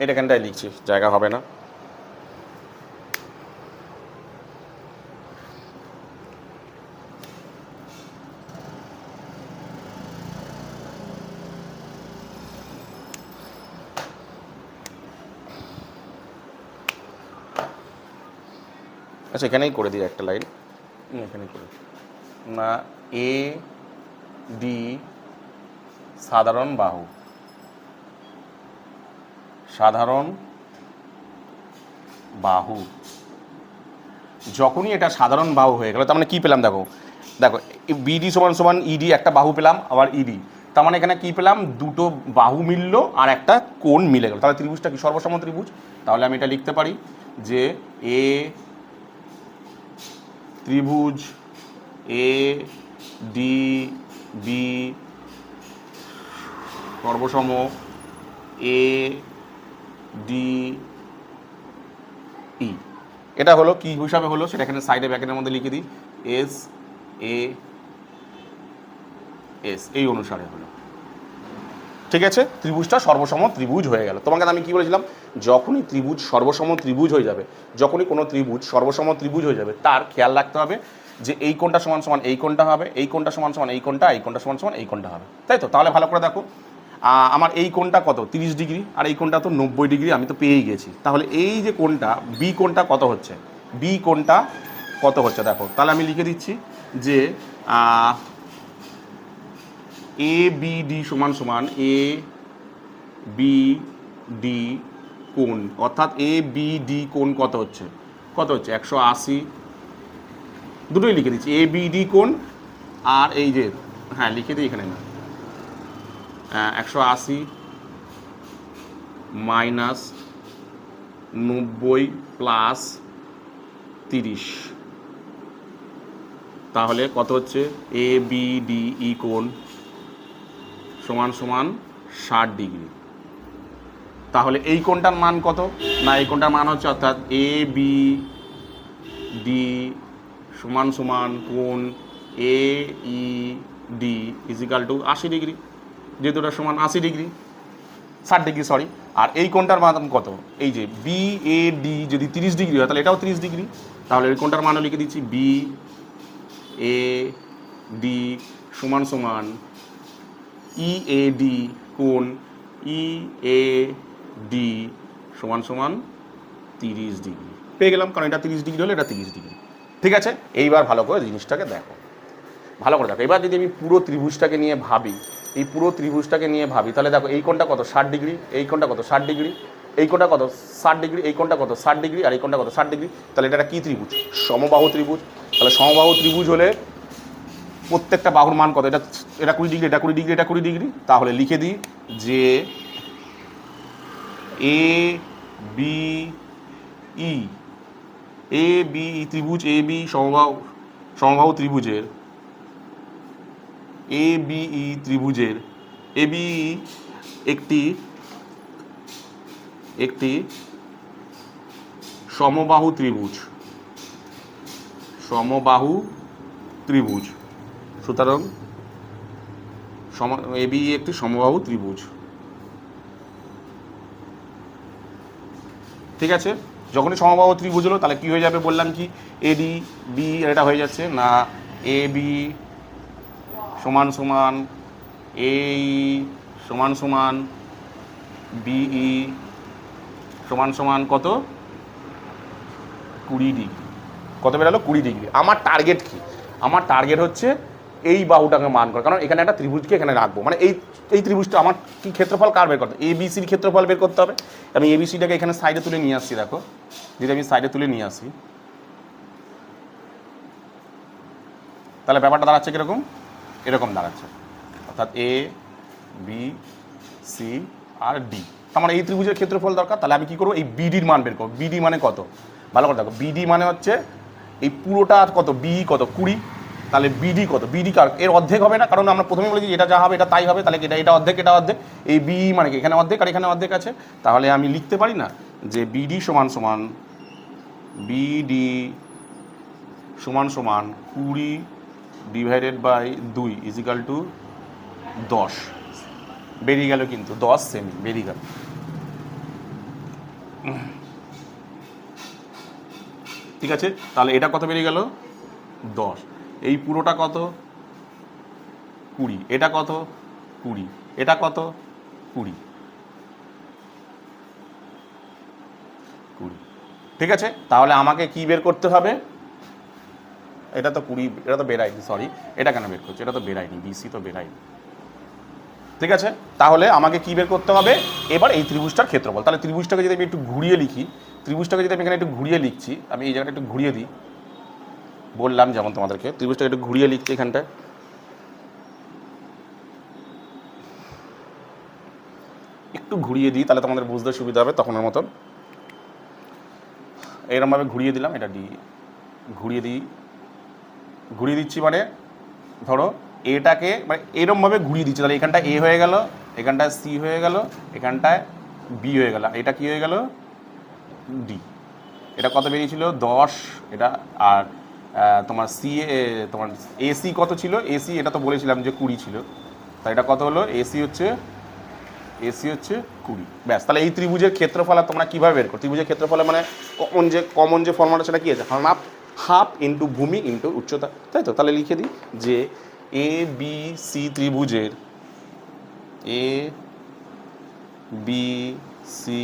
এটা এখানটায় লিখছি, জায়গা হবে না। আচ্ছা এখানেই করে দিই একটা লাইন, এখানেই করে না এ ডি সাধারণ বাহু, যখনই এটা সাধারণ বাহু হয়ে গেল তার মানে কি পেলাম, দেখো বিডি সমান সমান ইডি, একটা বাহু পেলাম আবার ইডি, তার মানে এখানে কি পেলাম, দুটো বাহু মিলল আর একটা কোণ মিলে গেল। তাহলে ত্রিভুজটা কি সর্বসম ত্রিভুজ। তাহলে আমি এটা লিখতে পারি যে এ ত্রিভুজ এ ডি বি সর্বসম এ ডি ই। এটা হলো কি হিসাবে হলো সেটা এখানে সাইডে ব্র্যাকেটের মধ্যে লিখে দিই, এস এ এস এই অনুসারে হলো। ঠিক আছে, ত্রিভুজটা সর্বসম ত্রিভুজ হয়ে গেল। তোমাকে আমি কি বলেছিলাম, যখনই ত্রিভুজ সর্বসম ত্রিভুজ হয়ে যাবে, যখনই কোনো ত্রিভুজ সর্বসম ত্রিভুজ হয়ে যাবে তার খেয়াল রাখতে হবে যে এই কোণটা সমান সমান এই কোণটা হবে, এই কোণটা সমান সমান এই কোণটা, এই কোণটা সমান সমান এই কোণটা হবে, তাই তো। তাহলে ভালো করে দেখো, আমার এই কোণটা কত 30 ডিগ্রি আর এই কোণটা তো 90 ডিগ্রি, আমি তো পেয়েই গেছি। তাহলে এই যে কোণটা বি কোণটা কত হচ্ছে, বি কোণটা কত হচ্ছে দেখো। তাহলে আমি লিখে দিচ্ছি যে এ বি ডি সমান সমান এ বি ডি কোণ, অর্থাৎ এ বি ডি কোণ কত হচ্ছে 180, দুটোই লিখে দিচ্ছি, এ বি ডি কোণ আর এই যে হ্যাঁ লিখে দিই এখানে না 180 মাইনাস 90 প্লাস 30, তাহলে কত হচ্ছে এ বি ডি ই কোণ সমান সমান 60 ডিগ্রি। তাহলে এই কোণটার মান কত না, এই কোণটার মান হচ্ছে অর্থাৎ এ বি ডি সমান সমান কোণ A E D equal to 80 degree, যেহেতু এটা সমান 80 ডিগ্রি 60 ডিগ্রি সরি। আর এই কোণটার মান কত, এই যে বি এ ডি যদি 30 ডিগ্রি হয় তাহলে এটাও 30 ডিগ্রি। তাহলে এই কোণটার মানও লিখে দিচ্ছি বি এ ডি সমান সমান ই এ ডি কোণ ই এ ডি সমান সমান 30 ডিগ্রি পেয়ে গেলাম, কারণ এটা 30 ডিগ্রি হলে এটা 30 ডিগ্রি। ঠিক আছে, এইবার ভালো করে জিনিসটাকে দেখো, ভালো করে দেখো। এবার যদি আমি পুরো ত্রিভুজটাকে নিয়ে ভাবি, এই পুরো ত্রিভুজটাকে নিয়ে ভাবি, তাহলে দেখো এই কোণটা কত 60 ডিগ্রি, এই কোণটা কত 60 ডিগ্রি, এই কোণটা কত 60 ডিগ্রি, এই কোণটা কত 60 ডিগ্রি আর এই কোণটা কত 60 ডিগ্রি। তাহলে এটা কি ত্রিভুজ, সমবাহু ত্রিভুজ। তাহলে সমবাহু ত্রিভুজ হলে প্রত্যেকটা বাহুর মান কত, এটা এটা 20 ডিগ্রি, এটা 20 ডিগ্রি, এটা 20 ডিগ্রি। তাহলে লিখে দিই যে A B E, A B ত্রিভুজ, এ বি সমবাহু ত্রিভুজের, এ বি ই ত্রিভুজের, এ বি একটি একটি সমবাহু ত্রিভুজ, সমবাহু ত্রিভুজ। সুতরাং এ বি একটি সমবাহু ত্রিভুজ। ঠিক আছে, যখনই সমবাহু ত্রিভুজ হলো তাহলে কি হয়ে যাবে বললাম কি, এডি বি এটা হয়ে যাচ্ছে না, এ বি সমান সমান এ সমান সমান বিই সমান সমান কত, 20 ডিগ্রি। কত বেরালো? 20 ডিগ্রি। আমার টার্গেট কি? আমার টার্গেট হচ্ছে এই বাহুটাকে মান করা, কারণ এখানে একটা ত্রিভুজকে এখানে রাখবো, মানে এই ত্রিভুজটা আমার কি ক্ষেত্রফল কার বের করতে হবে, এবিসির ক্ষেত্রফল বের করতে হবে। আমি এবিসিটাকে এখানে সাইডে তুলে নিয়ে আসছি, দেখো যদি আমি সাইডে তুলে নিয়ে আসি তাহলে ব্যাপারটা দাঁড়াচ্ছে কীরকম, এরকম দাঁড়াচ্ছে, অর্থাৎ A B C R D. আমার এই ত্রিভুজের ক্ষেত্রফল দরকার, তাহলে আমি কী করবো, এই বিডির মান বের করবো। বিডি মানে কত, ভালো করে দেখো, বিডি মানে হচ্ছে এই পুরোটা কত, বি কত 20, তাহলে বিডি কত, বিডি কার এর অর্ধেক হবে না, কারণ আমরা প্রথমে বলেছি এটা যা হবে এটা তাই হবে, তাহলে এটা অর্ধেক, এটা অর্ধেক, এই বি মানে কি এখানে অর্ধেক আর এখানে অর্ধেক আছে, তাহলে আমি লিখতে পারি না যে বিডি সমান সমান বিডি সমান সমান 20 ডিভাইডেড বাই 2 ইজিক্যাল টু 10। বেরিয়ে গেল কিন্তু 10 সেমি বেরিয়ে গেল। ঠিক আছে, তাহলে এটা কত বেরিয়ে গেল 10, এই পুরোটা কত 20, এটা কত 20, এটা কত 20। ঠিক আছে, তাহলে আমাকে কি বের করতে হবে, এটা তো 20, এটা তো বেরায়নি, সরি এটা কেন বের করছে, এটা তো বেরায়নি, বিসি তো বেরায়নি। ঠিক আছে, তাহলে আমাকে কি বের করতে হবে এবার, এই ত্রিভুজটার ক্ষেত্রফল। তাহলে ত্রিভুজটাকে যদি আমি একটু ঘুরিয়ে লিখি, ত্রিভুজটাকে যদি আমি এখানে একটু ঘুরিয়ে লিখছি, আমি এই জায়গাটা একটু ঘুরিয়ে দিই, বললাম যেমন তোমাদেরকে ত্রিভুজটাকে একটু ঘুরিয়ে লিখছি, এখানটায় একটু ঘুরিয়ে দিই তাহলে তোমাদের বুঝতে সুবিধা হবে তখনের মতন। এরমভাবে ঘুরিয়ে দিলাম, এটা ডি ঘুরিয়ে দিচ্ছি, মানে ধরো এটাকে মানে এরমভাবে ঘুরিয়ে দিচ্ছি, তাহলে এখানটা এ হয়ে গেল, এখানটায় সি হয়ে গেল, এখানটায় বি হয়ে গেল, এটা কি হয়ে গেল ডি। এটা কত বেরিয়েছিল 10, এটা আর তোমার সি তোমার এসি কত ছিল, এসি এটা তো বলেছিলাম যে 20 ছিল, তাই এটা কত হলো, এসি হচ্ছে 20। ব্যাস, তাহলে এই ত্রিভুজের ক্ষেত্রফল তোমরা কীভাবে বের করো, ত্রিভুজের ক্ষেত্রফলে মানে কমন যে ফর্মুলা সেটা কী আছে, হাফ ইন্টু ভূমি ইন্টু উচ্চতা, তাই তো। তাহলে লিখে দিই যে এ বি সি ত্রিভুজের, এ বি সি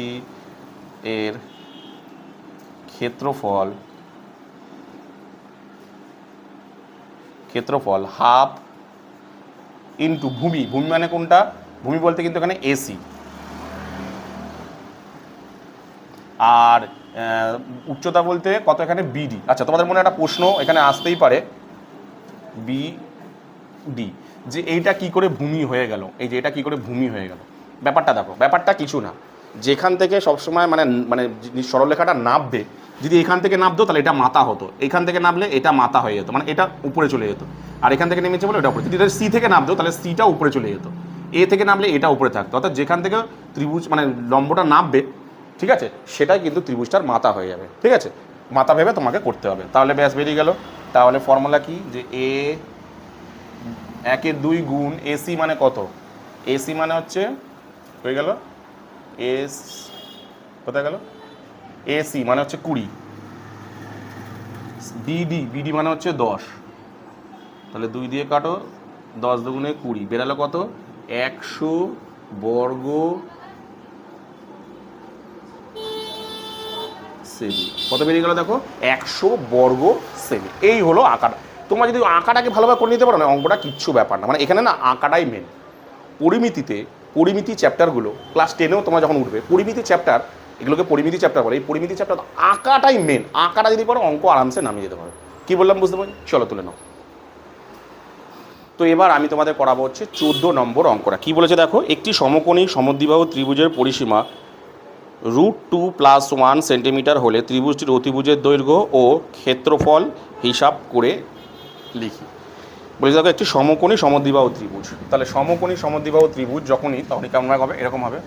এর ক্ষেত্রফল হাফ ইন্টু ভূমি মানে কোনটা, ভূমি বলতে কিন্তু এখানে এসি, আর উচ্চতা বলতে কত এখানে বিডি। আচ্ছা, তোমাদের মনে একটা প্রশ্ন এখানে আসতেই পারে, বিডি যে এইটা কি করে ভূমি হয়ে গেল, এই যে এটা কি করে ভূমি হয়ে গেল, ব্যাপারটা দেখো, ব্যাপারটা কিছু না, যেখান থেকে সবসময় মানে সরলরেখাটা নামবে, যদি এখান থেকে নামতো তাহলে এটা মাথা হতো, এখান থেকে নামলে এটা মাথা হয়ে যেত, মানে এটা উপরে চলে যেত, আর এখান থেকে নেমেছে বলে এটা উপরে, যদি এটা সি থেকে নামতো তাহলে সিটা উপরে চলে যেত, এ থেকে নামলে এটা উপরে থাকতো, অর্থাৎ যেখান থেকে ত্রিভুজ মানে লম্বটা নামবে, ঠিক আছে, সেটাই কিন্তু ত্রিভুজটার মাথা হয়ে যাবে। ঠিক আছে, মাথা ভেবে তোমাকে করতে হবে, তাহলে ব্যাস বেরিয়ে গেল। তাহলে ফর্মুলা কি, যে এ 1/2 গুণ এসি মানে কত, এসি মানে হচ্ছে হয়ে গেল এস, কোথায় গেল, এসি মানে হচ্ছে 20, বিডি মানে হচ্ছে 10, তাহলে 2 দিয়ে কাটো, 10 দুগুণে 20, বেরালো কত 100 বর্গ সেমি। কত বেরিয়ে গেল দেখো 100 বর্গ সেমি। এই হলো আঁকাটা। তোমরা যদি আঁকাটাকে ভালোভাবে করে নিতে পারো না, অঙ্কটা কিচ্ছু ব্যাপার না, মানে এখানে না আঁকাটাই মেন। পরিমিতি চ্যাপ্টারগুলো ক্লাস 10এও তোমরা যখন উঠবে, পরিমিতি চ্যাপ্টার, এগুলোকে পরিমিতি চ্যাপ্টার বলে, এই পরিমিতি চ্যাপ্টার আঁকাটাই মেন। আঁকাটা যদি পারো অঙ্ক আরামসে নামিয়ে যেতে পারো। কী বললাম বুঝতে পারি? চলো তুলে নাও। তো এবার আমি তোমাদের করাবো হচ্ছে 14 নম্বর অঙ্কটা। কি বলেছে দেখো, একটি সমকোণী সমদ্বিবাহু ত্রিভুজের পরিসীমা √2 + 1 সেন্টিমিটার হলে ত্রিভুজটির অতিভুজের দৈর্ঘ্য ও ক্ষেত্রফল হিসাব করে লিখি। বলেছে দেখো একটি সমকোণী সমদ্বিবাহু ত্রিভুজ, তাহলে সমকোণী সমদ্বিবাহু ত্রিভুজ যখনই তখনই কেমন হবে, এরকম হবে।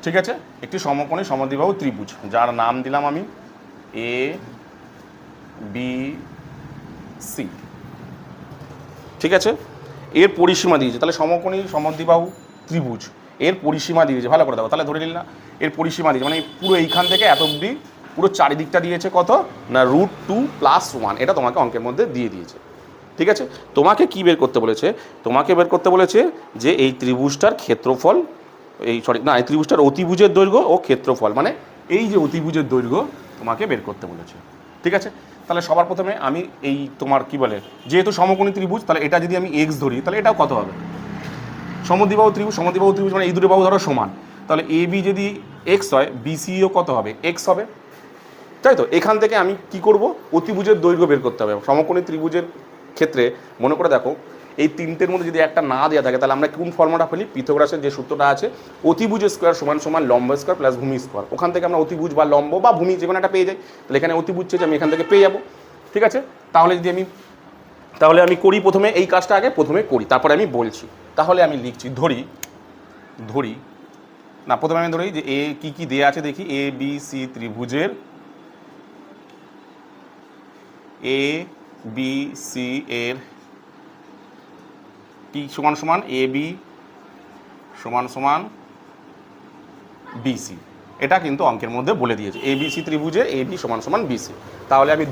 ঠিক আছে, একটি সমকোণী সমদ্বিবাহু ত্রিভুজ যার নাম দিলাম আমি এ বি সি। ঠিক আছে, এর পরিসীমা দিয়েছে, তাহলে সমকোণী সমদ্বিবাহু ত্রিভুজ এর পরিসীমা দিয়েছে, ভালো করে দেবো, তাহলে ধরে নিলাম এর পরিসীমা দিয়েছে, মানে পুরো এইখান থেকে এত অবধি পুরো চারিদিকটা দিয়েছে কত না √2 + 1, এটা তোমাকে অঙ্কের মধ্যে দিয়ে দিয়েছে। ঠিক আছে, তোমাকে কি বের করতে বলেছে, তোমাকে বের করতে বলেছে যে এই ত্রিভুজটার ক্ষেত্রফল, এই এই ত্রিভুজটার অতিভুজের দৈর্ঘ্য ও ক্ষেত্রফল, মানে এই যে অতিভুজের দৈর্ঘ্য তোমাকে বের করতে বলেছে। ঠিক আছে, তাহলে সবার প্রথমে আমি এই তোমার কি বলে, যেহেতু সমকোণী ত্রিভুজ, তাহলে এটা যদি আমি এক্স ধরি তাহলে এটাও কত হবে, সমদ্বিবাহু ত্রিভুজ, সমদ্বিবাহু ত্রিভুজ মানে এই দুটো বাহু ধরো সমান, তাহলে এ বি যদি এক্স হয় বিসিও কত হবে, এক্স হবে। তাই তো, এখান থেকে আমি কি করব, অতিভুজের দৈর্ঘ্য বের করতে হবে। সমকোণী ত্রিভুজের ক্ষেত্রে মনে করে দেখো, এই তিনটের মধ্যে যদি একটা না দেওয়া থাকে তাহলে আমরা কোন ফর্মুলাটা ফেলি, পিথাগোরাসের যে সূত্রটা আছে, অতিভুজ স্কোয়ার সমান সমান লম্ব স্কোয়ার প্লাস ভূমি স্কোয়ার, ওখান থেকে আমরা অতিভুজ বা লম্ব বা ভূমি যে কোনো একটা পেয়ে যাই, তাহলে এখানে অতিভুজ চেয়েছে আমি এখান থেকে পেয়ে যাবো। ঠিক আছে, তাহলে আমি করি প্রথমে এই কাজটা আগে প্রথমে করি, তারপরে আমি বলছি। তাহলে আমি লিখছি, ধরি না, প্রথমে আমি ধরি যে এ কি দেয়া আছে দেখি, এ বি সি ত্রিভুজের এ বি সি এর কি সমান সমান এ বি সমান সমান বিসি, এটা কিন্তু অঙ্কের মধ্যে বলে দিয়েছে, এ বি সি ত্রিভুজের এ বি সমান সমান বিসি। তাহলে আমি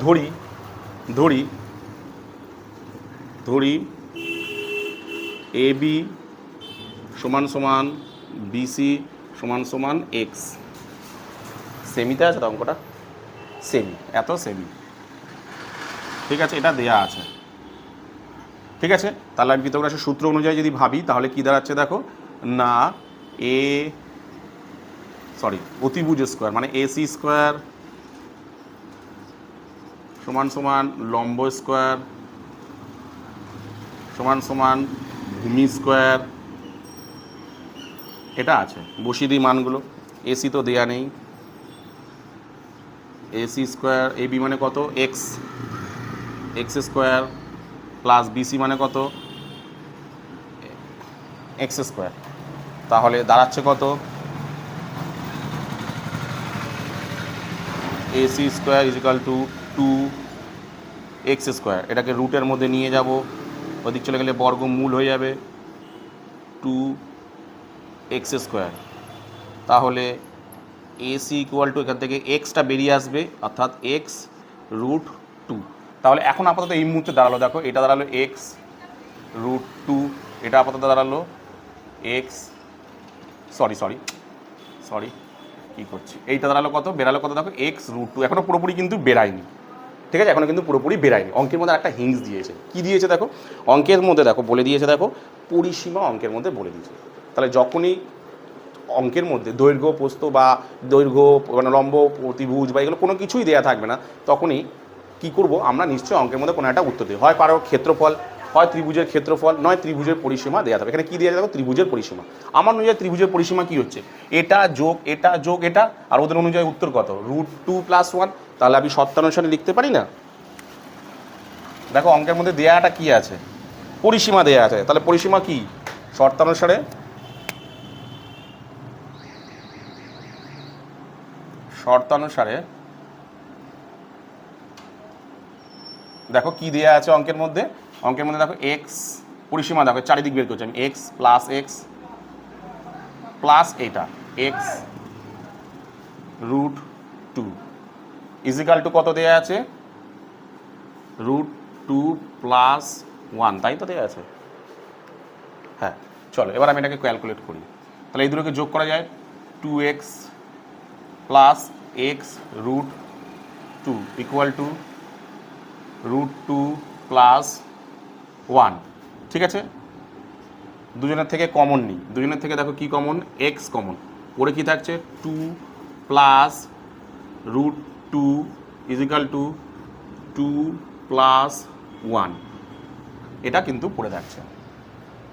ধরি এ বি সমান সমান বিসি সমান সমান এক্স। সেমিতে আছে তো অঙ্কটা, সেমি, এত সেমি। ঠিক আছে, এটা দেয়া আছে। ঠিক আছে, তাহলে আমি পিথাগোরাসের সূত্র অনুযায়ী যদি ভাবি তাহলে কি দাঁড়াচ্ছে দেখো না, অতিভুজ স্কোয়ার মানে এসি স্কোয়ার সমান সমান লম্ব স্কোয়ার সমান সমান ভূমি স্কোয়ার, এটা আছে। বসিয়ে দিই মানগুলো, এসি তো দেয়া নেই, এসি স্কোয়ার এ বি মানে কত এক্স স্কোয়ার প্লাস বিসি মানে কত এক্স স্কোয়ার, তাহলে দাঁড়াচ্ছে কত এসি স্কোয়ার = 2x স্কোয়ার, এটাকে রুটের মধ্যে নিয়ে যাব, ওদিক চলে গেলে বর্গমূল হয়ে যাবে 2x স্কোয়ার। তাহলে এসি = এখান থেকে এক্সটা বেরিয়ে আসবে, অর্থাৎ x√2। তাহলে এখন আপাতত এই মুহূর্তে দাঁড়ালো দেখো, এটা দাঁড়ালো x√2, এটা আপাতত দাঁড়ালো সরি কী করছি, এইটা দাঁড়ালো কত, বেরালো কত দেখো x√2, এখনও পুরোপুরি কিন্তু বেরায়নি। ঠিক আছে, এখনও কিন্তু পুরোপুরি বেরায়নি। অঙ্কের মধ্যে একটা হিংস দিয়েছে, কি দিয়েছে দেখো, অঙ্কের মধ্যে দেখো বলে দিয়েছে, দেখো পরিসীমা অঙ্কের মধ্যে বলে দিয়েছে। তাহলে যখনই অঙ্কের মধ্যে দৈর্ঘ্য প্রস্থ বা দৈর্ঘ্য মানে লম্ব অতিভুজ বা এগুলো কোনো কিছুই দেওয়া থাকবে না, তখনই কি করব আমরা, নিশ্চয়ই অঙ্কের মধ্যে কোনো একটা উত্তর দিই, হয় পারো ক্ষেত্রফল, হয় ত্রিভুজের ক্ষেত্রফল, নয় ত্রিভুজের পরিসীমা দেওয়া থাকবে। এখানে কী দেওয়া যাবে, ত্রিভুজের পরিসীমা। আমার অনুযায়ী ত্রিভুজের পরিসীমা কী হচ্ছে, এটা যোগ এটা, আর ওদের অনুযায়ী উত্তর কত √2 + 1, তাহলে আমি শর্তানুসারে লিখতে পারি না। দেখো অঙ্কের মধ্যে দেয়াটা কি আছে, পরিসীমা দেয়া আছে, তাহলে পরিসীমা কি, শর্তানুসারে দেখো কি দেয়া আছে অঙ্কের মধ্যে দেখো এক্স, পরিসীমা দেখো চারিদিক বের করছি আমি, এক্স প্লাস এটা x√2 = কত দেয়া আছে, √2 + 1, তাই তো দেয়া আছে। হ্যাঁ, চলো এবার আমি এটাকে ক্যালকুলেট করি। তাহলে এই দুটোকে যোগ করা যায়, 2x + x√2 = √2 + 1। ঠিক আছে, দুজনের থেকে কমন নিই, দুজনের থেকে দেখো কি কমন, x কমন, পরে কি থাকছে 2 plus root two equal to 2 plus 1, এটা কিন্তু পড়ে থাকছে।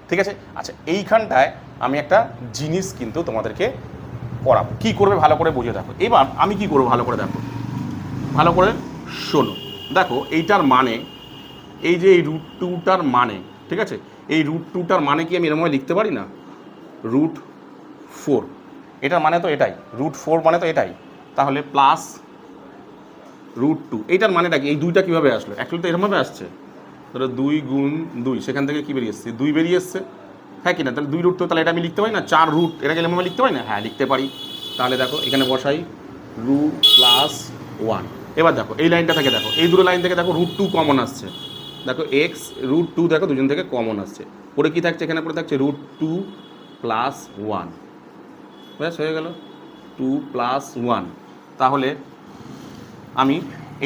ঠিক আছে, আচ্ছা এইখানটায় আমি একটা জিনিস কিন্তু তোমাদেরকে করাবো, কী করবে ভালো করে বুঝে দেখো। এবার আমি কি করবো ভালো করে দেখো, ভালো করে শোনো। দেখো এইটার মানে, এই যে এই রুট টুটার মানে, ঠিক আছে, এই রুট টুটার মানে কি আমি এরমভাবে লিখতে পারি না, রুট 4, এটার মানে তো এটাই, রুট 4 মানে তো এটাই, তাহলে প্লাস রুট 2, এইটার মানেটা কি, এই দুইটা কীভাবে আসলো, অ্যাকচুয়ালি তো এরমভাবে আসছে, ধরো 2 গুণ 2, সেখান থেকে কী বেরিয়ে এসছে, 2 বেরিয়ে এসছে, হ্যাঁ কি না, তাহলে 2 রুট তো, তাহলে এটা আমি লিখতে পারি না 4 রুট, এটাকে এরমভাবে লিখতে পারি না, হ্যাঁ লিখতে পারি। তাহলে দেখো এখানে বসাই রুট প্লাস 1। এবার দেখো এই লাইনটা থেকে দেখো, এই দুটো লাইন থেকে দেখো রুট 2 কমন আসছে, দেখো এক্স রুট 2 দেখো দুজন থেকে কমন আসছে, পরে কি থাকছে, এখানে পরে থাকছে রুট 2 প্লাস 1, ব্যাস হয়ে গেল 2 প্লাস 1। তাহলে আমি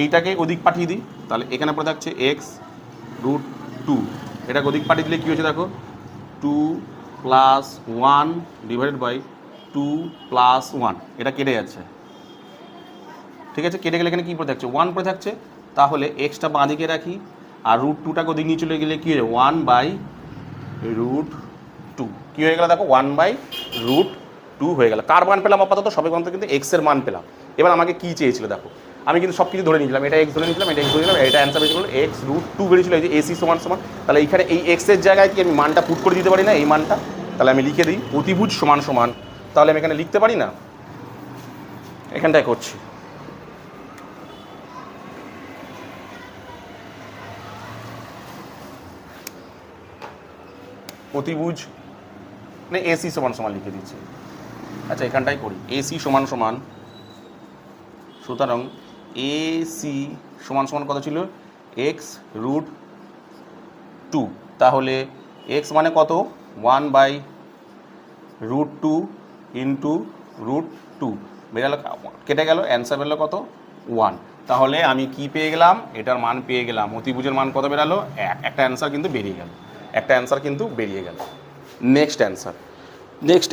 এইটাকে ওদিক পাঠিয়ে দিই, তাহলে এখানে পরে থাকছে এক্স রুট 2, এটাকে ওদিক পাঠিয়ে দিলে কী হচ্ছে দেখো 2 প্লাস 1 ডিভাইডেড বাই 2 প্লাস 1, এটা কেটে যাচ্ছে, ঠিক আছে, কেটে গেলে এখানে কী পড়ে থাকছে 1 পড়ে থাকছে। তাহলে এক্সটা বাঁ দিকে রাখি, আর রুট 2টাকে ওদিক নিয়ে চলে গেলে কী হয়ে যাবে 1 বাই রুট 2, কী হয়ে গেল দেখো 1 বাই রুট 2 হয়ে গেল। কার মান পেলাম আপাতত, সবে পর্যন্ত কিন্তু এক্সের মান পেলাম। এবার আমাকে কী চেয়েছিল দেখো, আমি কিন্তু সব কিছু ধরে নিয়েছিলাম, এটা এক্স ধরে নিয়েছিলাম, এটা এক্স ধরে নিলাম, এটা অ্যান্সার বেরিয়েছিল এক্স রুট 2 বেরিয়েছিল, এই যে এসি সমান সমান, তাহলে এইখানে এই এক্সের জায়গায় কি আমি মানটা পুট করে দিতে পারি না, এই মানটা, তাহলে আমি লিখে দিই অতিভুজ সমান সমান, তাহলে আমি এখানে লিখতে পারি না, এখানটায় করছি অতিভুজ মানে এসি সমান সমান লিখে দিচ্ছি। আচ্ছা এখানটাই করি এসি সমান সমান, সুতরাং এসি সমান সমান কত ছিল এক্স রুট 2, তাহলে এক্স মানে কত 1 বাই রুট 2 ইন্টু রুট 2, বেরালো কেটে গেল, অ্যান্সার বেরোলো কত 1। তাহলে আমি কি পেয়ে গেলাম, এটার মান পেয়ে গেলাম, অতিভুজের মান কত বেরালো 1, একটা অ্যান্সার কিন্তু বেরিয়ে গেল, একটা অ্যান্সার কিন্তু বেরিয়ে গেল। নেক্সট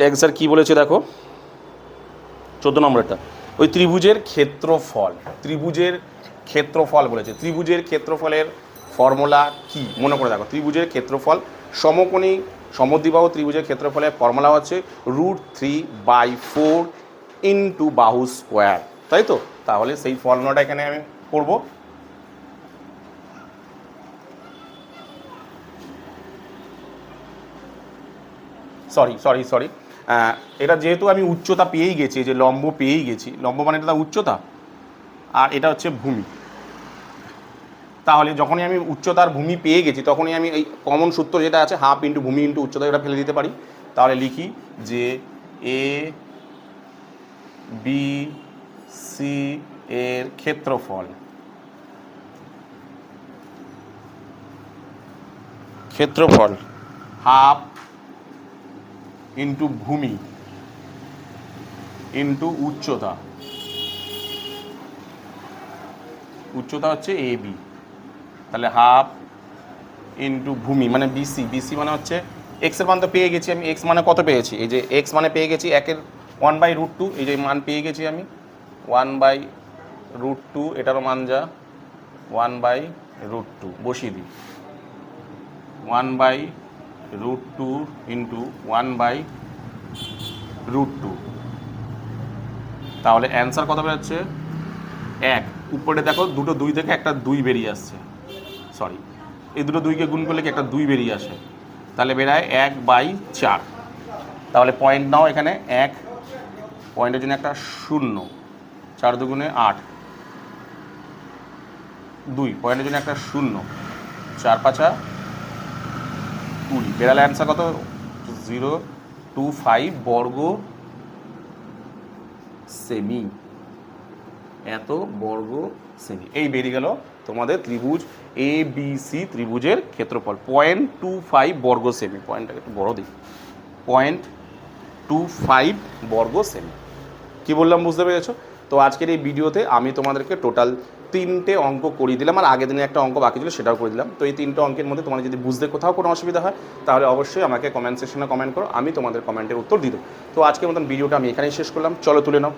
অ্যান্সার কী বলেছে দেখো 14 নম্বরটা, ওই ত্রিভুজের ক্ষেত্রফল বলেছে। ত্রিভুজের ক্ষেত্রফলের ফর্মুলা কি মনে করে দেখো, ত্রিভুজের ক্ষেত্রফল সমকোণী সমদ্বিবাহু ত্রিভুজের ক্ষেত্রফলের ফর্মুলা হচ্ছে √3/4 ইন্টু বাহু স্কোয়ার, তাই তো। তাহলে সেই ফর্মুলাটা এখানে আমি করব, সরি এটা যেহেতু আমি উচ্চতা পেয়েই গেছি, যে লম্ব পেয়েই গেছি, লম্ব মানে এটা উচ্চতা আর এটা হচ্ছে ভূমি, তাহলে যখনই আমি উচ্চতার ভূমি পেয়ে গেছি তখনই আমি এই কমন সূত্র যেটা আছে হাফ ইন্টু ভূমি ইন্টু উচ্চতা, এটা ফেলে দিতে পারি। তাহলে লিখি যে এ বি সি এর ক্ষেত্রফল হাফ ইন্টু ভূমি ইন্টু উচ্চতা হচ্ছে এ বি, তাহলে হাফ ইন্টু ভূমি মানে বিসি মানে হচ্ছে এক্সের মান তো পেয়ে গেছি আমি, এক্স মানে কত পেয়েছি, এই যে এক্স মানে পেয়ে গেছি 1/√2, এই যে মান পেয়ে গেছি আমি 1/√2, এটারও মান যা 1/√2, বসিয়ে দিই 1/√2 ইন্টু 1/√2, তাহলে অ্যান্সার কত বেরোচ্ছে 1। উপরে দেখো দুটো 2 থেকে একটা 2 বেরিয়ে আসছে, এই দুটো 2কে গুণ করলে কি একটা 2 বেরিয়ে আসে, তাহলে বেরায় 1/4। তাহলে পয়েন্ট নাও এখানে 1, পয়েন্টের জন্য একটা 0, 4 দুগুণে 8, 2 পয়েন্টের জন্য একটা 0, 4 5 20, বেরালে অ্যান্সার কত 025 বর্গ সেমি, এত বর্গ সেমি, এই বেরিয়ে গেল তোমাদের ত্রিভুজ এ বি সি ত্রিভুজের ক্ষেত্রফল 0.25 বর্গ সেমি, পয়েন্টটাকে একটু বড় দিই 0.25 বর্গ সেমি। কী বললাম বুঝতে পেরেছো? তো আজকের এই ভিডিওতে আমি তোমাদেরকে টোটাল 3টে অঙ্ক করিয়ে দিলাম, আর আগের দিনে একটা অঙ্ক বাকি ছিল সেটাও করে দিলাম। তো এই 3টে অঙ্কের মধ্যে তোমাদের যদি বুঝতে কোথাও কোনো অসুবিধা হয় তাহলে অবশ্যই আমাকে কমেন্ট সেকশনে কমেন্ট করো, আমি তোমাদের কমেন্টের উত্তর দিয়ে দেবো। তো আজকের মতন ভিডিওটা আমি এখানেই শেষ করলাম, চলো তুলে নাও।